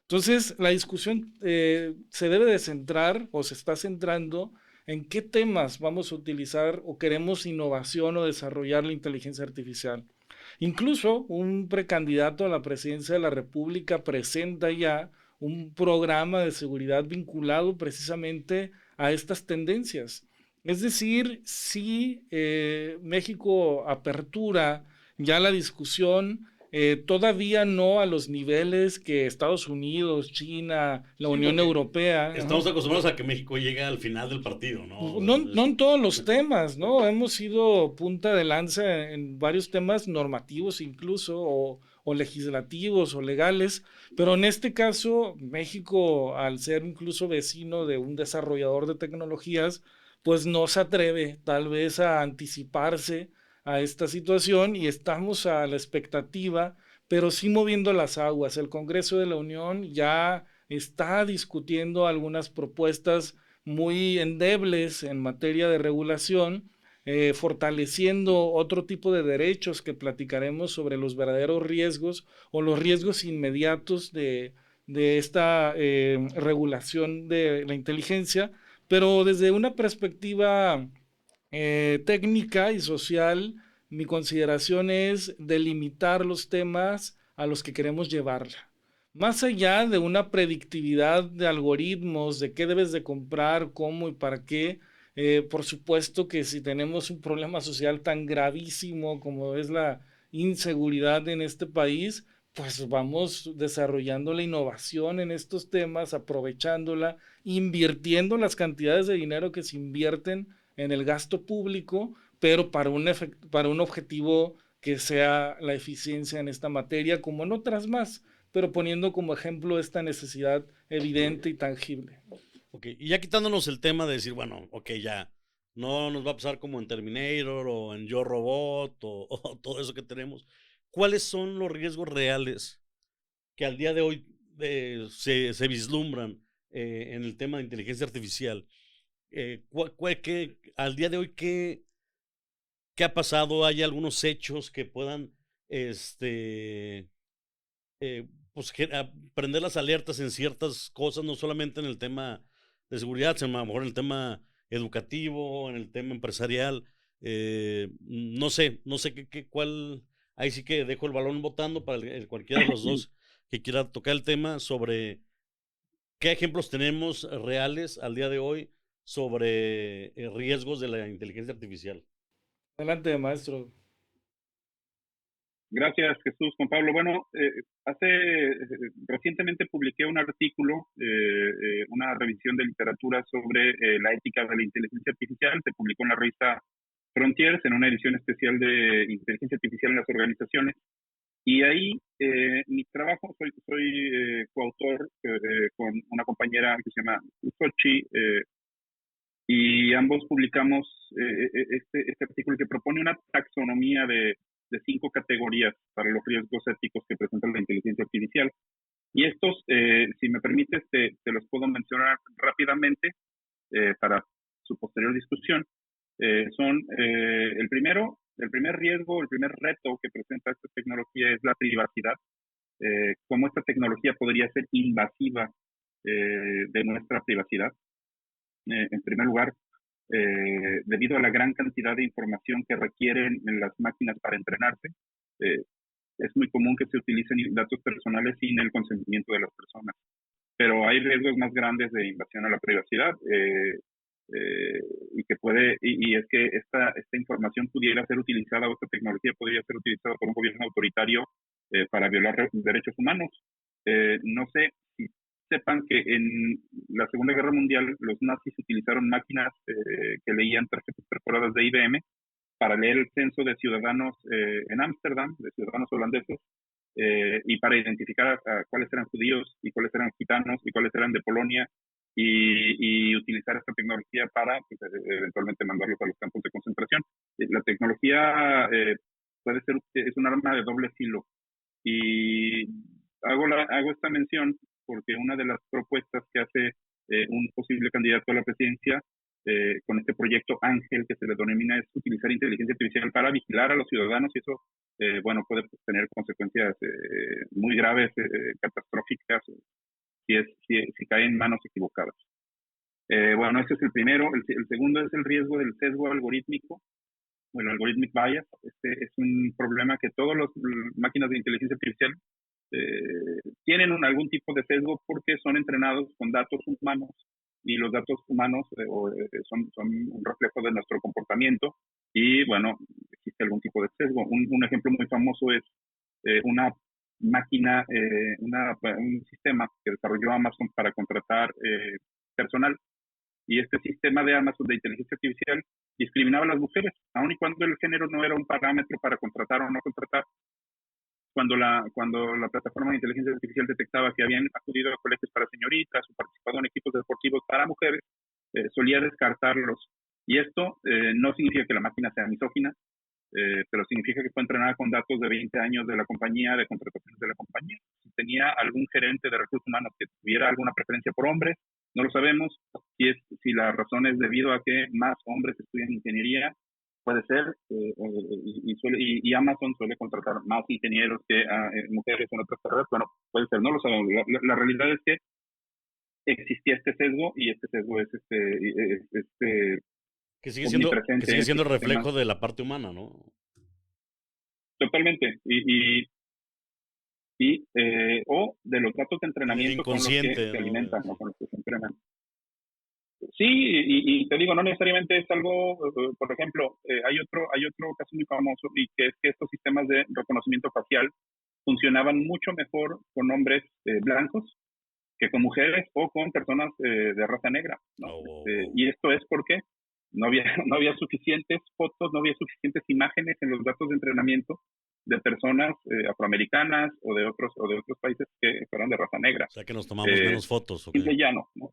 Entonces, la discusión se debe de centrar, o se está centrando, en qué temas vamos a utilizar o queremos innovación o desarrollar la inteligencia artificial. Incluso un precandidato a la presidencia de la República presenta ya un programa de seguridad vinculado precisamente a estas tendencias. Es decir, si México apertura ya la discusión, todavía no a los niveles que Estados Unidos, China, la Sí, Unión porque Europea, estamos ¿no? acostumbrados a que México llegue al final del partido, ¿no? No en todos los temas, ¿no? Hemos sido punta de lanza en varios temas normativos incluso, o legislativos o legales, pero en este caso México, al ser incluso vecino de un desarrollador de tecnologías, pues no se atreve tal vez a anticiparse a esta situación, y estamos a la expectativa, pero sí moviendo las aguas. El Congreso de la Unión ya está discutiendo algunas propuestas muy endebles en materia de regulación, fortaleciendo otro tipo de derechos que platicaremos sobre los verdaderos riesgos o los riesgos inmediatos de esta regulación de la inteligencia, Pero desde una perspectiva técnica y social, mi consideración es delimitar los temas a los que queremos llevarla. Más allá de una predictividad de algoritmos, de qué debes de comprar, cómo y para qué, por supuesto que si tenemos un problema social tan gravísimo como es la inseguridad en este país, pues vamos desarrollando la innovación en estos temas, aprovechándola, invirtiendo las cantidades de dinero que se invierten en el gasto público, pero para un objetivo que sea la eficiencia en esta materia, como en otras más, pero poniendo como ejemplo esta necesidad evidente y tangible. Ok, y ya quitándonos el tema de decir, bueno, ok, ya, no nos va a pasar como en Terminator o en Yo Robot o todo eso que tenemos. ¿Cuáles son los riesgos reales que al día de hoy se vislumbran en el tema de inteligencia artificial? Al día de hoy, ¿qué ha pasado? ¿Hay algunos hechos que puedan, este, pues, prender las alertas en ciertas cosas, no solamente en el tema de seguridad, sino a lo mejor en el tema educativo, en el tema empresarial? No sé cuál, ahí sí que dejo el balón botando para cualquiera de los dos que quiera tocar el tema sobre qué ejemplos tenemos reales al día de hoy sobre riesgos de la inteligencia artificial. Adelante, maestro. Gracias, Jesús. Juan Pablo. Bueno, recientemente publiqué un artículo, una revisión de literatura sobre la ética de la inteligencia artificial. Se publicó en la revista Frontiers en una edición especial de inteligencia artificial en las organizaciones. Y ahí mi trabajo, soy coautor con una compañera que se llama Sochi, y ambos publicamos este artículo que propone una taxonomía de 5 categorías para los riesgos éticos que presenta la inteligencia artificial. Y estos, si me permites, te los puedo mencionar rápidamente para su posterior discusión. Son el primer riesgo, el primer reto que presenta esta tecnología es la privacidad. Cómo esta tecnología podría ser invasiva de nuestra privacidad. En primer lugar, debido a la gran cantidad de información que requieren en las máquinas para entrenarse, es muy común que se utilicen datos personales sin el consentimiento de las personas. Pero hay riesgos más grandes de invasión a la privacidad y que y es que esta información pudiera ser utilizada, o esta tecnología podría ser utilizada por un gobierno autoritario para violar derechos humanos. No sé si sepan que en la Segunda Guerra Mundial los nazis utilizaron máquinas que leían tarjetas perforadas de IBM para leer el censo de ciudadanos en Ámsterdam, de ciudadanos holandeses, y para identificar a cuáles eran judíos y cuáles eran gitanos y cuáles eran de Polonia, y utilizar esta tecnología para pues, eventualmente mandarlos a los campos de concentración. La tecnología es un arma de doble filo, y hago esta mención porque una de las propuestas que hace un posible candidato a la presidencia con este proyecto Ángel, que se le denomina, es utilizar inteligencia artificial para vigilar a los ciudadanos, y eso, bueno, puede tener consecuencias muy graves, catastróficas, si cae en manos equivocadas. Bueno, ese es el primero. El segundo es el riesgo del sesgo algorítmico, o el algorithmic bias. Este es un problema que todas las máquinas de inteligencia artificial tienen algún tipo de sesgo porque son entrenados con datos humanos, y los datos humanos son un reflejo de nuestro comportamiento, y bueno, existe algún tipo de sesgo. Un ejemplo muy famoso es una máquina, un sistema que desarrolló Amazon para contratar personal, y este sistema de Amazon de inteligencia artificial discriminaba a las mujeres, aun y cuando el género no era un parámetro para contratar o no contratar. Cuando la plataforma de inteligencia artificial detectaba que habían acudido a colegios para señoritas o participado en equipos deportivos para mujeres, solía descartarlos. Y esto no significa que la máquina sea misógina, pero significa que fue entrenada con datos de 20 años de la compañía, de contrataciones de la compañía. Si tenía algún gerente de recursos humanos que tuviera alguna preferencia por hombres, no lo sabemos. Si la razón es debido a que más hombres estudian ingeniería, puede ser, y Amazon suele contratar más ingenieros que mujeres en otras carreras. Bueno, puede ser, no lo sabemos. La realidad es que existía este sesgo y este sesgo es Que sigue siendo, que omnipresente sigue en siendo estos el sistemas reflejo de la parte humana, ¿no? totalmente. O de los datos de Y del entrenamiento con los que inconsciente, se ¿no? alimentan, ¿no? Con los que se entrenan. Sí, y te digo, no necesariamente es algo, por ejemplo, hay otro caso muy famoso y que es que estos sistemas de reconocimiento facial funcionaban mucho mejor con hombres blancos que con mujeres o con personas de raza negra, ¿no? Y esto es porque no había, no había suficientes fotos, no había suficientes imágenes en los datos de entrenamiento de personas afroamericanas o de otros países que fueran de raza negra. O sea, que nos tomamos menos fotos, ¿o qué? Simple y llano, ¿no?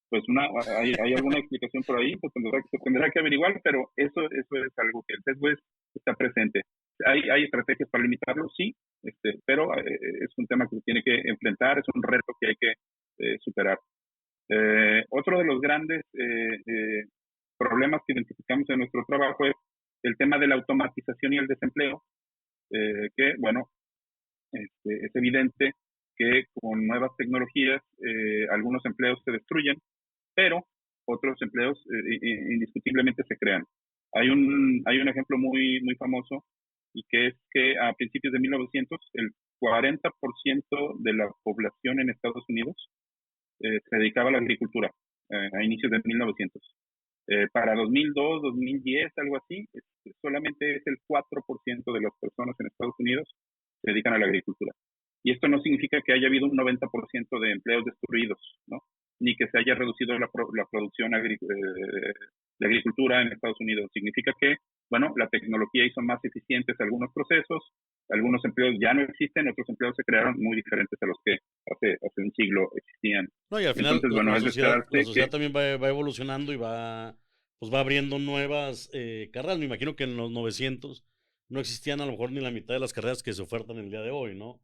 Pues hay alguna explicación por ahí, pues se tendrá que averiguar, pero eso es algo que el sesgo está presente. Hay estrategias para limitarlo, sí, pero es un tema que se tiene que enfrentar, es un reto que hay que superar. Otro de los grandes problemas que identificamos en nuestro trabajo es el tema de la automatización y el desempleo, que, bueno, es evidente que con nuevas tecnologías algunos empleos se destruyen, pero otros empleos indiscutiblemente se crean. Hay un ejemplo muy, muy famoso y que es que a principios de 1900 el 40% de la población en Estados Unidos se dedicaba a la agricultura a inicios de 1900. Para 2002, 2010, algo así, solamente es el 4% de las personas en Estados Unidos se dedican a la agricultura. Y esto no significa que haya habido un 90% de empleos destruidos, ¿no? Ni que se haya reducido la producción de agricultura en Estados Unidos. Significa que, bueno, la tecnología hizo más eficientes algunos procesos, algunos empleos ya no existen, otros empleos se crearon muy diferentes a los que hace un siglo existían. No, y al final Entonces, bueno, es de la esperarse sociedad que también va evolucionando y pues va abriendo nuevas carreras. Me imagino que en los 900 no existían a lo mejor ni la mitad de las carreras que se ofertan el día de hoy, ¿no?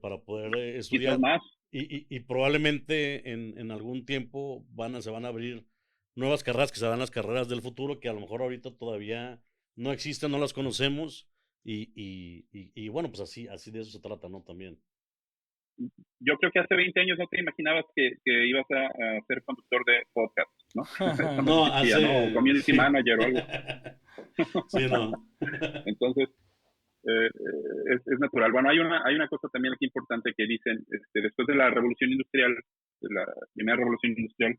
Para poder quizás estudiar. más. Y probablemente en algún tiempo se van a abrir nuevas carreras que serán las carreras del futuro, que a lo mejor ahorita todavía no existen, no las conocemos. Y bueno, pues así de eso se trata, ¿no? También. Yo creo que hace 20 años no te imaginabas que ibas a ser conductor de podcast, ¿no? Eso no No, existía, ¿no? O community sí. manager o algo. Sí, no. Entonces, es natural. Bueno, hay una cosa también aquí importante que dicen, después de la revolución industrial, de la primera revolución industrial,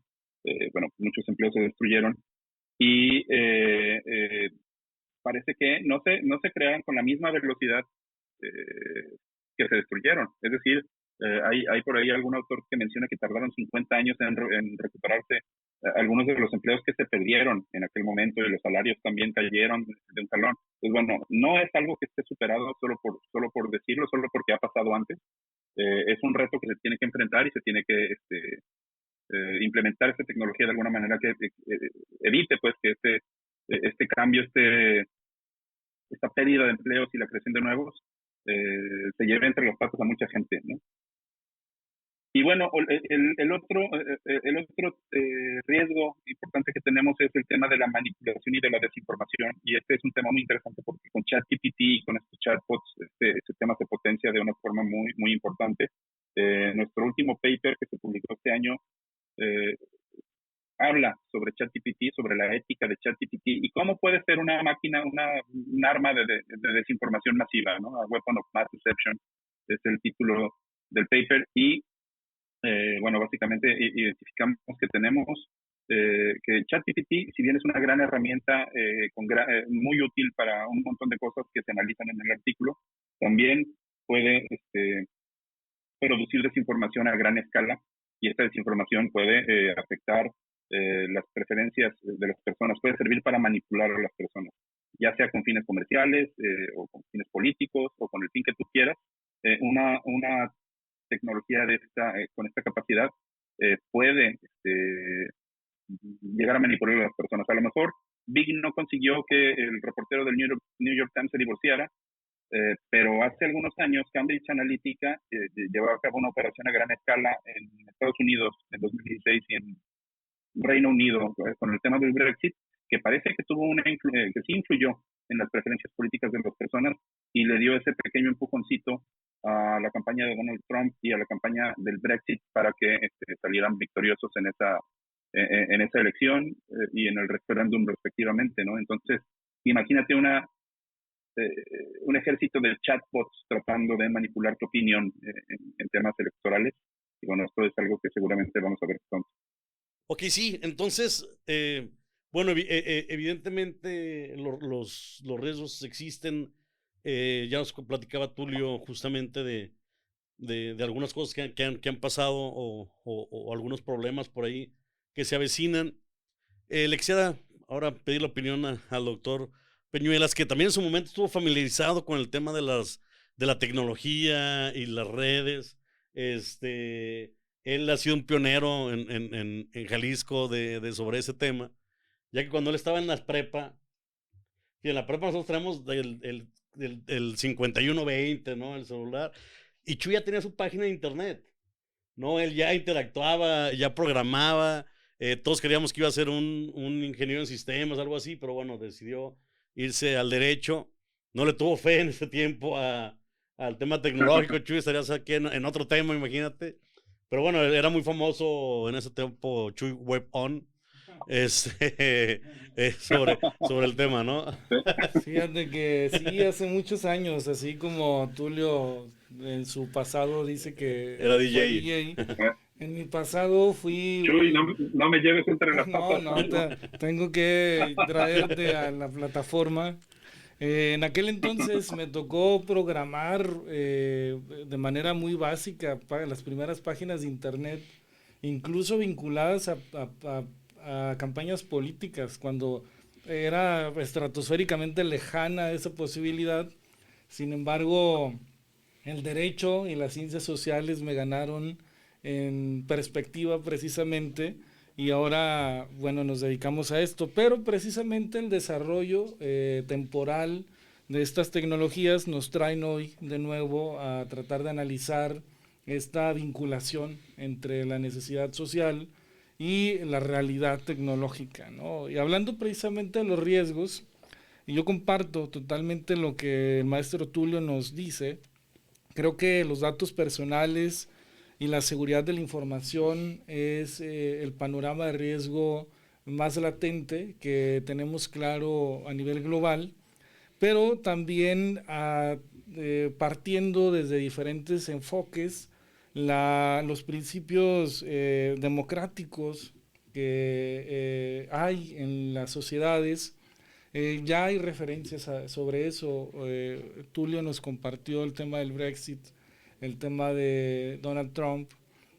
bueno, muchos empleos se destruyeron y parece que no se crearon con la misma velocidad que se destruyeron. Es decir, hay por ahí algún autor que menciona que tardaron 50 años en recuperarse algunos de los empleos que se perdieron en aquel momento y los salarios también cayeron de un talón. Pues bueno, no es algo que esté superado solo por decirlo, solo porque ha pasado antes. Es un reto que se tiene que enfrentar y se tiene que implementar esta tecnología de alguna manera que evite pues que este cambio, esta pérdida de empleos y la creación de nuevos se lleve entre los pasos a mucha gente, ¿no? Y bueno, el otro riesgo importante que tenemos es el tema de la manipulación y de la desinformación. Y este es un tema muy interesante porque con ChatGPT y con estos chatbots este tema se potencia de una forma muy, muy importante. Nuestro último paper que se publicó este año habla sobre ChatGPT, sobre la ética de ChatGPT y cómo puede ser una máquina, un arma de desinformación masiva, ¿no? A Weapon of Mass Deception es el título del paper y bueno, básicamente identificamos que tenemos que ChatGPT, si bien es una gran herramienta muy útil para un montón de cosas que se analizan en el artículo, también puede producir desinformación a gran escala y esta desinformación puede afectar las preferencias de las personas, puede servir para manipular a las personas, ya sea con fines comerciales o con fines políticos o con el fin que tú quieras. Una tecnología con esta capacidad puede llegar a manipular a las personas. A lo mejor Big no consiguió que el reportero del New York Times se divorciara, pero hace algunos años Cambridge Analytica llevó a cabo una operación a gran escala en Estados Unidos en 2016 y en Reino Unido con el tema del Brexit, que parece que que sí influyó en las preferencias políticas de las personas y le dio ese pequeño empujoncito a la campaña de Donald Trump y a la campaña del Brexit para que salieran victoriosos en esa elección y en el referéndum respectivamente, ¿no? Entonces, imagínate un ejército de chatbots tratando de manipular tu opinión en temas electorales. Y bueno, esto es algo que seguramente vamos a ver pronto. Ok, sí, entonces, bueno, evidentemente los riesgos existen. Ya nos platicaba Tulio justamente de algunas cosas que han pasado o algunos problemas por ahí que se avecinan. Le quisiera ahora pedir la opinión al doctor Peñuelas, que también en su momento estuvo familiarizado con el tema de la tecnología y las redes. Él ha sido un pionero en Jalisco sobre ese tema, ya que cuando él estaba en la prepa, y en la prepa nosotros tenemos el 5120, ¿no? El celular, y Chuy ya tenía su página de internet. No, él ya interactuaba, ya programaba, todos creíamos que iba a ser un ingeniero en sistemas, algo así, pero bueno, decidió irse al derecho, no le tuvo fe en ese tiempo al tema tecnológico. Chuy estarías aquí en otro tema, imagínate, pero bueno, era muy famoso en ese tiempo Chuy Web On, sobre el tema, ¿no? Fíjate que sí, hace muchos años, así como Tulio en su pasado dice Era que fue DJ, DJ. en mi pasado fui Chuy, no me lleves entre las no, papas. no, tengo que traerte a la plataforma. En aquel entonces me tocó programar de manera muy básica para las primeras páginas de internet, incluso vinculadas a campañas políticas, cuando era estratosféricamente lejana esa posibilidad. Sin embargo, el derecho y las ciencias sociales me ganaron en perspectiva precisamente y ahora, bueno, nos dedicamos a esto, pero precisamente el desarrollo temporal de estas tecnologías nos traen hoy de nuevo a tratar de analizar esta vinculación entre la necesidad social y la realidad tecnológica, ¿no? Y hablando precisamente de los riesgos, y yo comparto totalmente lo que el maestro Tulio nos dice. Creo que los datos personales y la seguridad de la información es el panorama de riesgo más latente que tenemos claro a nivel global, pero también partiendo desde diferentes enfoques, los principios democráticos que hay en las sociedades. Ya hay referencias sobre eso. Tulio nos compartió el tema del Brexit, el tema de Donald Trump.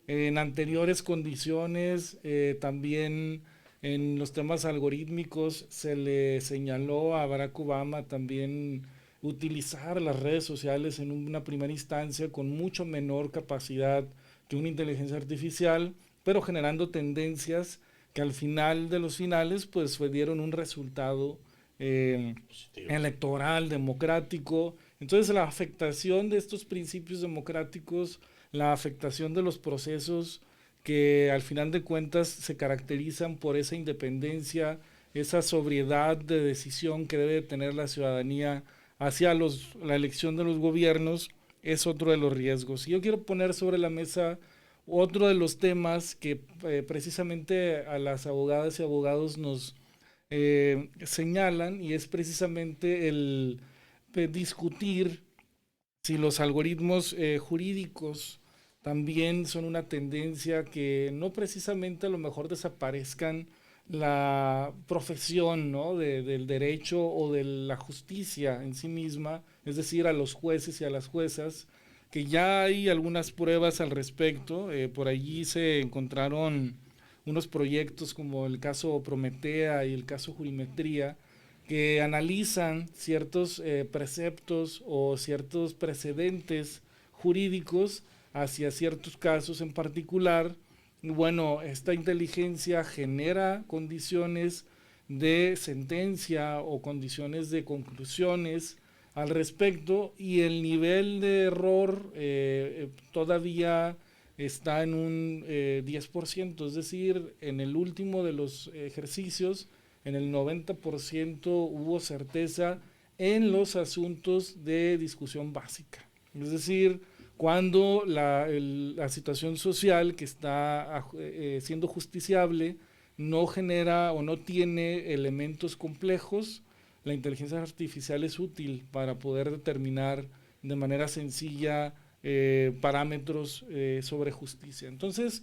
En anteriores condiciones, también en los temas algorítmicos, se le señaló a Barack Obama también utilizar las redes sociales en una primera instancia con mucho menor capacidad que una inteligencia artificial, pero generando tendencias que al final de los finales pues dieron un resultado electoral, democrático. Entonces la afectación de estos principios democráticos, la afectación de los procesos que al final de cuentas se caracterizan por esa independencia, esa sobriedad de decisión que debe tener la ciudadanía hacia la elección de los gobiernos, es otro de los riesgos. Y yo quiero poner sobre la mesa otro de los temas que precisamente a las abogadas y abogados nos señalan, y es precisamente el discutir si los algoritmos jurídicos también son una tendencia que no precisamente a lo mejor desaparezcan la profesión, ¿no? del derecho o de la justicia en sí misma, es decir, a los jueces y a las juezas, que ya hay algunas pruebas al respecto. Por allí se encontraron unos proyectos como el caso Prometea y el caso Jurimetría, que analizan ciertos preceptos o ciertos precedentes jurídicos hacia ciertos casos en particular. Y bueno, esta inteligencia genera condiciones de sentencia o condiciones de conclusiones al respecto, y el nivel de error todavía está en un 10%, es decir, en el último de los ejercicios, en el 90% hubo certeza en los asuntos de discusión básica. Es decir, cuando la situación social que está siendo justiciable no genera o no tiene elementos complejos, la inteligencia artificial es útil para poder determinar de manera sencilla parámetros sobre justicia. Entonces,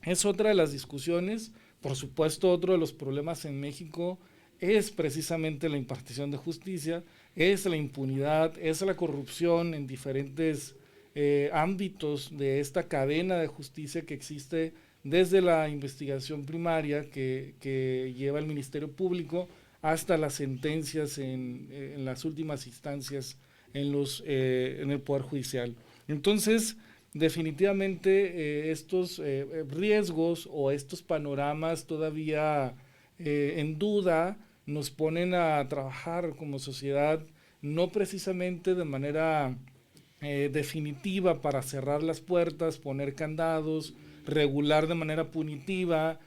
es otra de las discusiones. Por supuesto, otro de los problemas en México es precisamente la impartición de justicia, es la impunidad, es la corrupción en diferentes ámbitos de esta cadena de justicia que existe desde la investigación primaria que lleva el Ministerio Público hasta las sentencias en las últimas instancias en el Poder Judicial. Entonces, definitivamente estos riesgos o estos panoramas todavía en duda nos ponen a trabajar como sociedad, no precisamente de manera definitiva para cerrar las puertas, poner candados, regular de manera punitiva,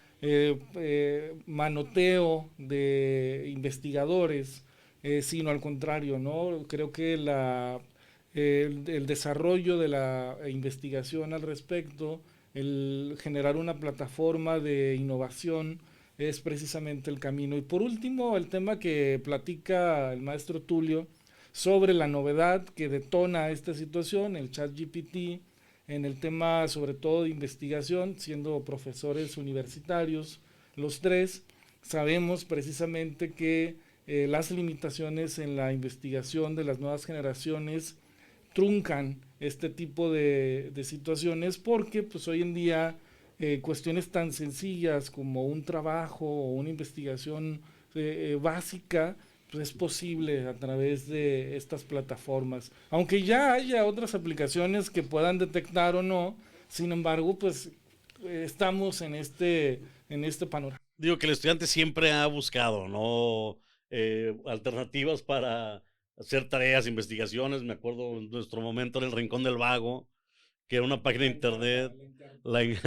manoteo de investigadores, sino al contrario, ¿no? Creo que el desarrollo de la investigación al respecto, el generar una plataforma de innovación es precisamente el camino. Y por último, el tema que platica el maestro Tulio sobre la novedad que detona esta situación, el ChatGPT, en el tema sobre todo de investigación, siendo profesores universitarios, los tres, sabemos precisamente que las limitaciones en la investigación de las nuevas generaciones truncan este tipo de situaciones porque pues hoy en día cuestiones tan sencillas como un trabajo o una investigación básica pues es posible a través de estas plataformas. Aunque ya haya otras aplicaciones que puedan detectar o no, sin embargo, pues estamos en este panorama. Digo que el estudiante siempre ha buscado, ¿no? Alternativas para hacer tareas, investigaciones. Me acuerdo en nuestro momento en el Rincón del Vago, que era una página de internet, la, en-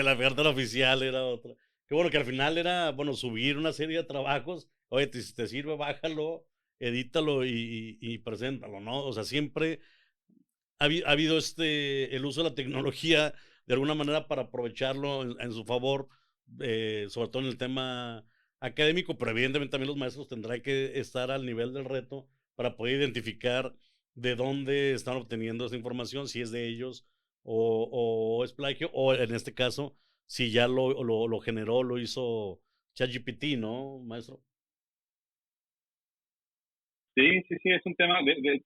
la cartera oficial era otra. Que bueno, que al final era, bueno, subir una serie de trabajos, oye, si te sirve, bájalo, edítalo y preséntalo, ¿no? O sea, siempre ha habido el uso de la tecnología de alguna manera para aprovecharlo en su favor, sobre todo en el tema académico, pero evidentemente también los maestros tendrán que estar al nivel del reto para poder identificar de dónde están obteniendo esa información, si es de ellos o es plagio, o en este caso, si ya lo generó, lo hizo ChatGPT, ¿no, maestro? Sí, sí, sí, es un tema,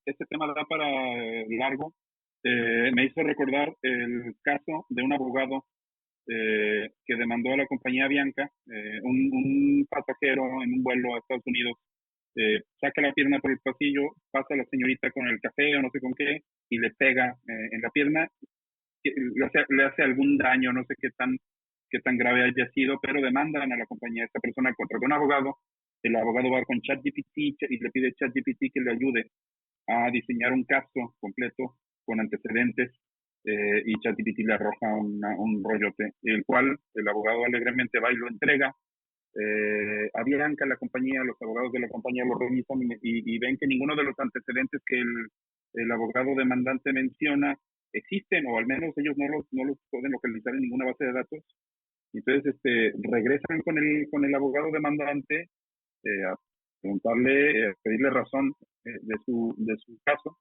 este tema da para largo. Me hizo recordar el caso de un abogado que demandó a la compañía Avianca, un pasajero en un vuelo a Estados Unidos, saca la pierna por el pasillo, pasa la señorita con el café o no sé con qué, y le pega en la pierna, le hace algún daño, no sé qué tan grave haya sido, pero demandan a la compañía. Esta persona contrató un abogado, el abogado va con ChatGPT y le pide a ChatGPT que le ayude a diseñar un caso completo con antecedentes, y ChatGPT le arroja un rollote, el cual el abogado alegremente va y lo entrega. A Bianca, la compañía, los abogados de la compañía lo revisan y ven que ninguno de los antecedentes que el abogado demandante menciona existen, o al menos ellos no los pueden localizar en ninguna base de datos. Entonces regresan con el abogado demandante a preguntarle, a pedirle razón de su caso.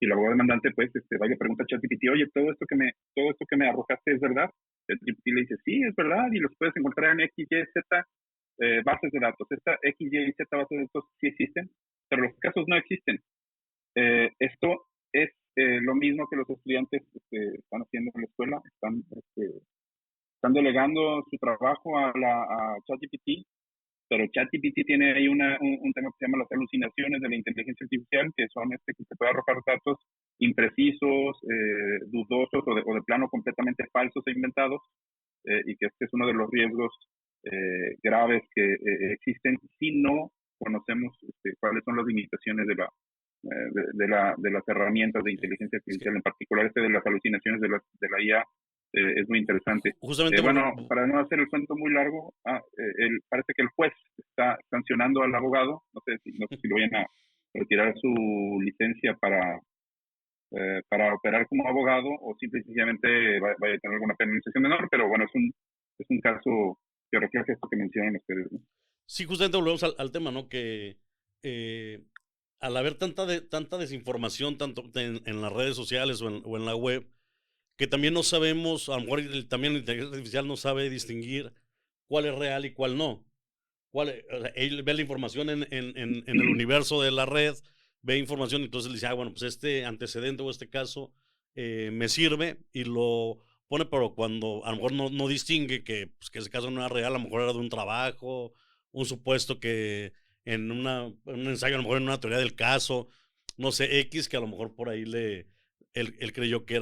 Y el abogado demandante pues va y le pregunta a ChatGPT, oye, todo esto que me arrojaste es verdad. ChatGPT le dice, sí, es verdad, y los puedes encontrar en X, Y, Z bases de datos. Esta X, Y, Z bases de datos sí existen, pero los casos no existen. Esto es lo mismo que los estudiantes están haciendo en la escuela, están delegando su trabajo a ChatGPT, pero ChatGPT tiene ahí un tema que se llama las alucinaciones de la inteligencia artificial, que son que te puede arrojar datos imprecisos, dudosos o de plano completamente falsos e inventados, y que este es uno de los riesgos graves que existen si no conocemos cuáles son las limitaciones de las herramientas de inteligencia artificial, en particular de las alucinaciones de la IA. Es muy interesante. Justamente Bueno, para no hacer el cuento muy largo, parece que el juez está sancionando al abogado, no sé si lo vayan a retirar su licencia para operar como abogado o simplemente vaya a tener alguna penalización menor, pero bueno, es un caso que refleja esto que mencionan ustedes, ¿no? Sí, justamente volvemos al tema, ¿no? Que al haber tanta desinformación, tanto en las redes sociales o en la web, que también no sabemos, a lo mejor también la inteligencia artificial no sabe distinguir cuál es real y cuál no. O sea, él ve la información en el universo de la red, ve información, y entonces le dice, bueno, pues este antecedente o este caso me sirve y lo pone, pero cuando a lo mejor no distingue pues, que ese caso no era real, a lo mejor era de un trabajo, un supuesto que en un ensayo, a lo mejor en una teoría del caso, no sé, X, que a lo mejor por ahí él creyó que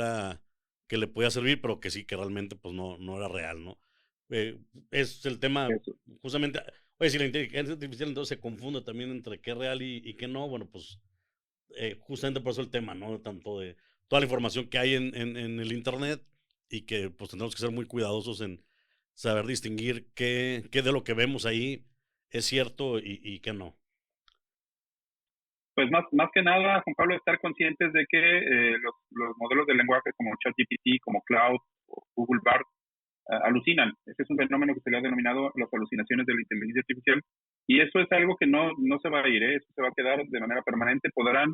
le podía servir, pero que sí, que realmente pues no era real, ¿no? Es el tema, Eso. justamente. Oye, si la inteligencia artificial entonces se confunde también entre qué es real y qué no, bueno, pues justamente por eso el tema, ¿no? Tanto de toda la información que hay en el Internet y que pues tenemos que ser muy cuidadosos en saber distinguir qué de lo que vemos ahí es cierto y qué no. Pues más que nada, Juan Pablo, estar conscientes de que los modelos de lenguaje como ChatGPT, como Cloud o Google Bard alucinan. Ese es un fenómeno que se le ha denominado las alucinaciones de la inteligencia artificial, y eso es algo que no se va a ir, ¿eh? Eso se va a quedar de manera permanente. Se podrá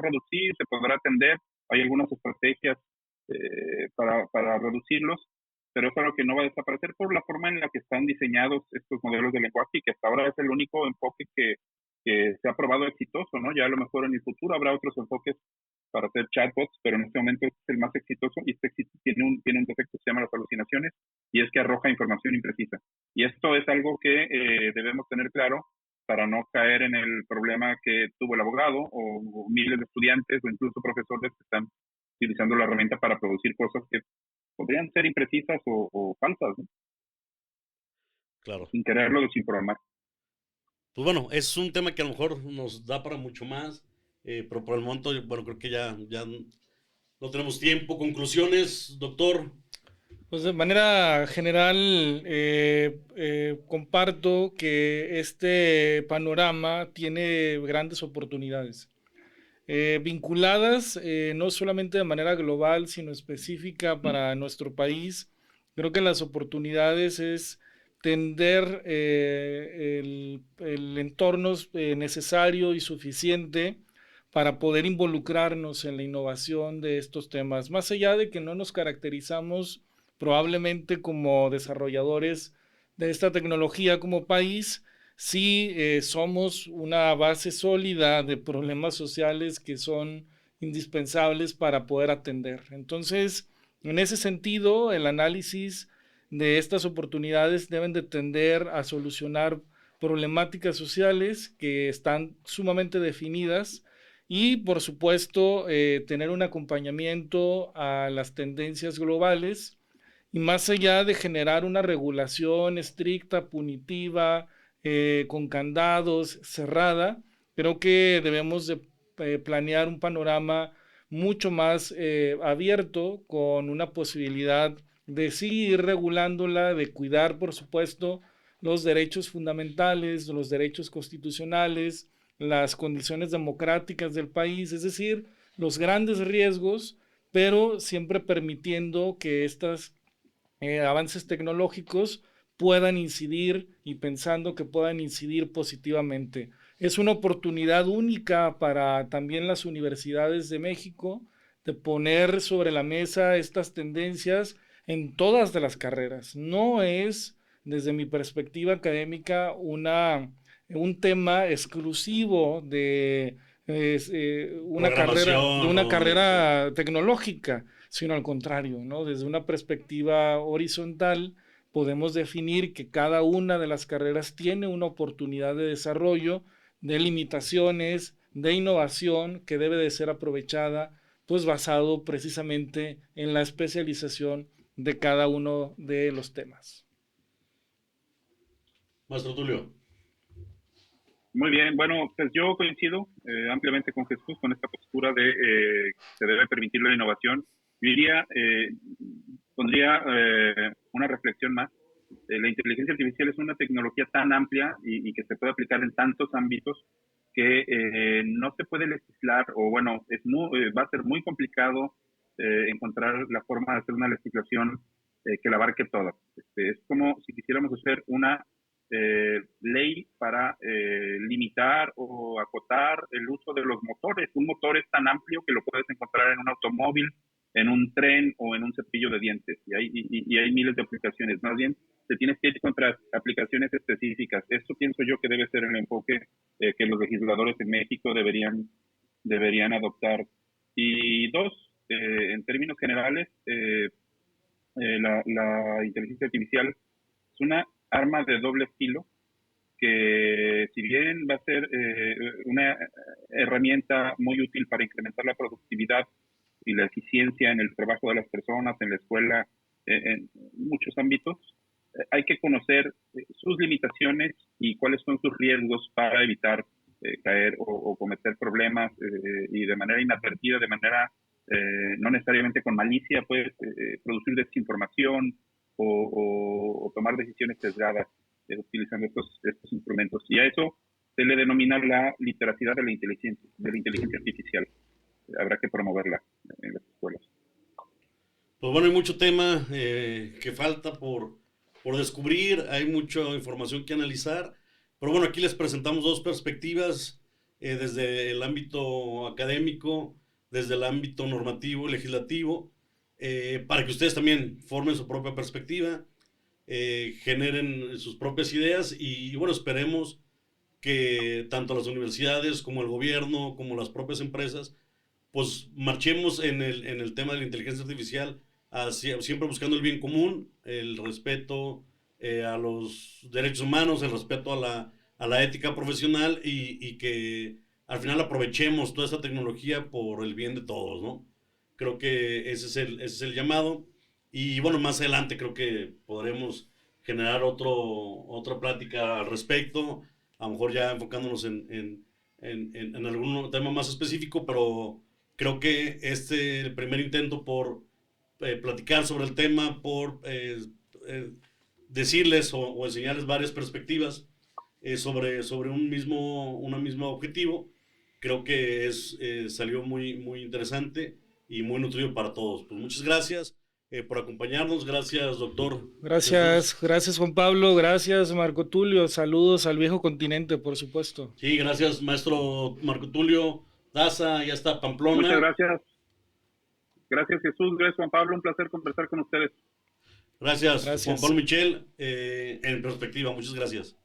reducir, se podrá atender, hay algunas estrategias para reducirlos, pero es algo que no va a desaparecer por la forma en la que están diseñados estos modelos de lenguaje, y que hasta ahora es el único enfoque que se ha probado exitoso, ¿no? Ya a lo mejor en el futuro habrá otros enfoques para hacer chatbots, pero en este momento este es el más exitoso, y este tiene un defecto que se llama las alucinaciones, y es que arroja información imprecisa. Y esto es algo que debemos tener claro para no caer en el problema que tuvo el abogado o miles de estudiantes o incluso profesores que están utilizando la herramienta para producir cosas que podrían ser imprecisas o falsas, ¿no? Claro. Sin quererlo desinformar. Pues bueno, es un tema que a lo mejor nos da para mucho más, pero por el momento, bueno, creo que ya no tenemos tiempo. Conclusiones, doctor. Pues de manera general, comparto que este panorama tiene grandes oportunidades, vinculadas no solamente de manera global, sino específica para nuestro país. Creo que las oportunidades es tender el entorno necesario y suficiente para poder involucrarnos en la innovación de estos temas, más allá de que no nos caracterizamos probablemente como desarrolladores de esta tecnología como país. Sí, somos una base sólida de problemas sociales que son indispensables para poder atender. Entonces, en ese sentido, el análisis de estas oportunidades deben de tender a solucionar problemáticas sociales que están sumamente definidas y, por supuesto, tener un acompañamiento a las tendencias globales, y más allá de generar una regulación estricta, punitiva, con candados, cerrada, creo que debemos de planear un panorama mucho más abierto, con una posibilidad de seguir regulándola, de cuidar, por supuesto, los derechos fundamentales, los derechos constitucionales, las condiciones democráticas del país, es decir, los grandes riesgos, pero siempre permitiendo que estas avances tecnológicos puedan incidir, y pensando que puedan incidir positivamente. Es una oportunidad única para también las universidades de México de poner sobre la mesa estas tendencias en todas de las carreras. No es, desde mi perspectiva académica, un tema exclusivo de Programación una o carrera tecnológica, sino al contrario, ¿no? Desde una perspectiva horizontal podemos definir que cada una de las carreras tiene una oportunidad de desarrollo, de limitaciones, de innovación que debe de ser aprovechada, pues basado precisamente en la especialización de cada uno de los temas. Maestro Tulio. Muy bien, bueno, pues yo coincido ampliamente con Jesús con esta postura de se debe permitir la innovación. Yo diría, pondría una reflexión más. La inteligencia artificial es una tecnología tan amplia y que se puede aplicar en tantos ámbitos que no se puede legislar, o bueno, va a ser muy complicado encontrar la forma de hacer una legislación que la abarque toda. Es como si quisiéramos hacer una ley para limitar o acotar el uso de los motores. Un motor es tan amplio que lo puedes encontrar en un automóvil, en un tren o en un cepillo de dientes, y hay miles de aplicaciones. Más bien, te tienes que ir contra aplicaciones específicas. Esto pienso yo que debe ser el enfoque que los legisladores en México deberían adoptar. Y dos, en términos generales, la inteligencia artificial es una arma de doble filo que, si bien va a ser una herramienta muy útil para incrementar la productividad y la eficiencia en el trabajo de las personas, en la escuela, en muchos ámbitos, hay que conocer sus limitaciones y cuáles son sus riesgos para evitar caer o cometer problemas y de manera inadvertida, de manera no necesariamente con malicia, pues producir desinformación o tomar decisiones sesgadas utilizando estos instrumentos. Y a eso se le denomina la literacidad de la inteligencia artificial. Habrá que promoverla en las escuelas. Pues bueno, hay mucho tema que falta por descubrir, hay mucha información que analizar, pero bueno, aquí les presentamos dos perspectivas desde el ámbito académico, desde el ámbito normativo y legislativo, para que ustedes también formen su propia perspectiva, generen sus propias ideas y bueno, esperemos que tanto las universidades como el gobierno, como las propias empresas, pues marchemos en el tema de la inteligencia artificial, siempre buscando el bien común, el respeto a los derechos humanos, el respeto a la ética profesional y que al final aprovechemos toda esta tecnología por el bien de todos, ¿no? Creo que ese es el llamado. Y bueno, más adelante creo que podremos generar otra plática al respecto, a lo mejor ya enfocándonos en algún tema más específico, pero creo que el primer intento por platicar sobre el tema, por decirles o enseñarles varias perspectivas sobre un mismo objetivo, creo que salió muy interesante y muy nutrido para todos. Pues muchas gracias por acompañarnos, gracias doctor Jesús. Gracias Juan Pablo, gracias Marco Tulio, saludos al viejo continente, por supuesto. Sí, gracias maestro Marco Tulio Daza, ya está Pamplona. Muchas gracias. Gracias Jesús, gracias Juan Pablo, un placer conversar con ustedes. Gracias. Juan Pablo Michel, en perspectiva, muchas gracias.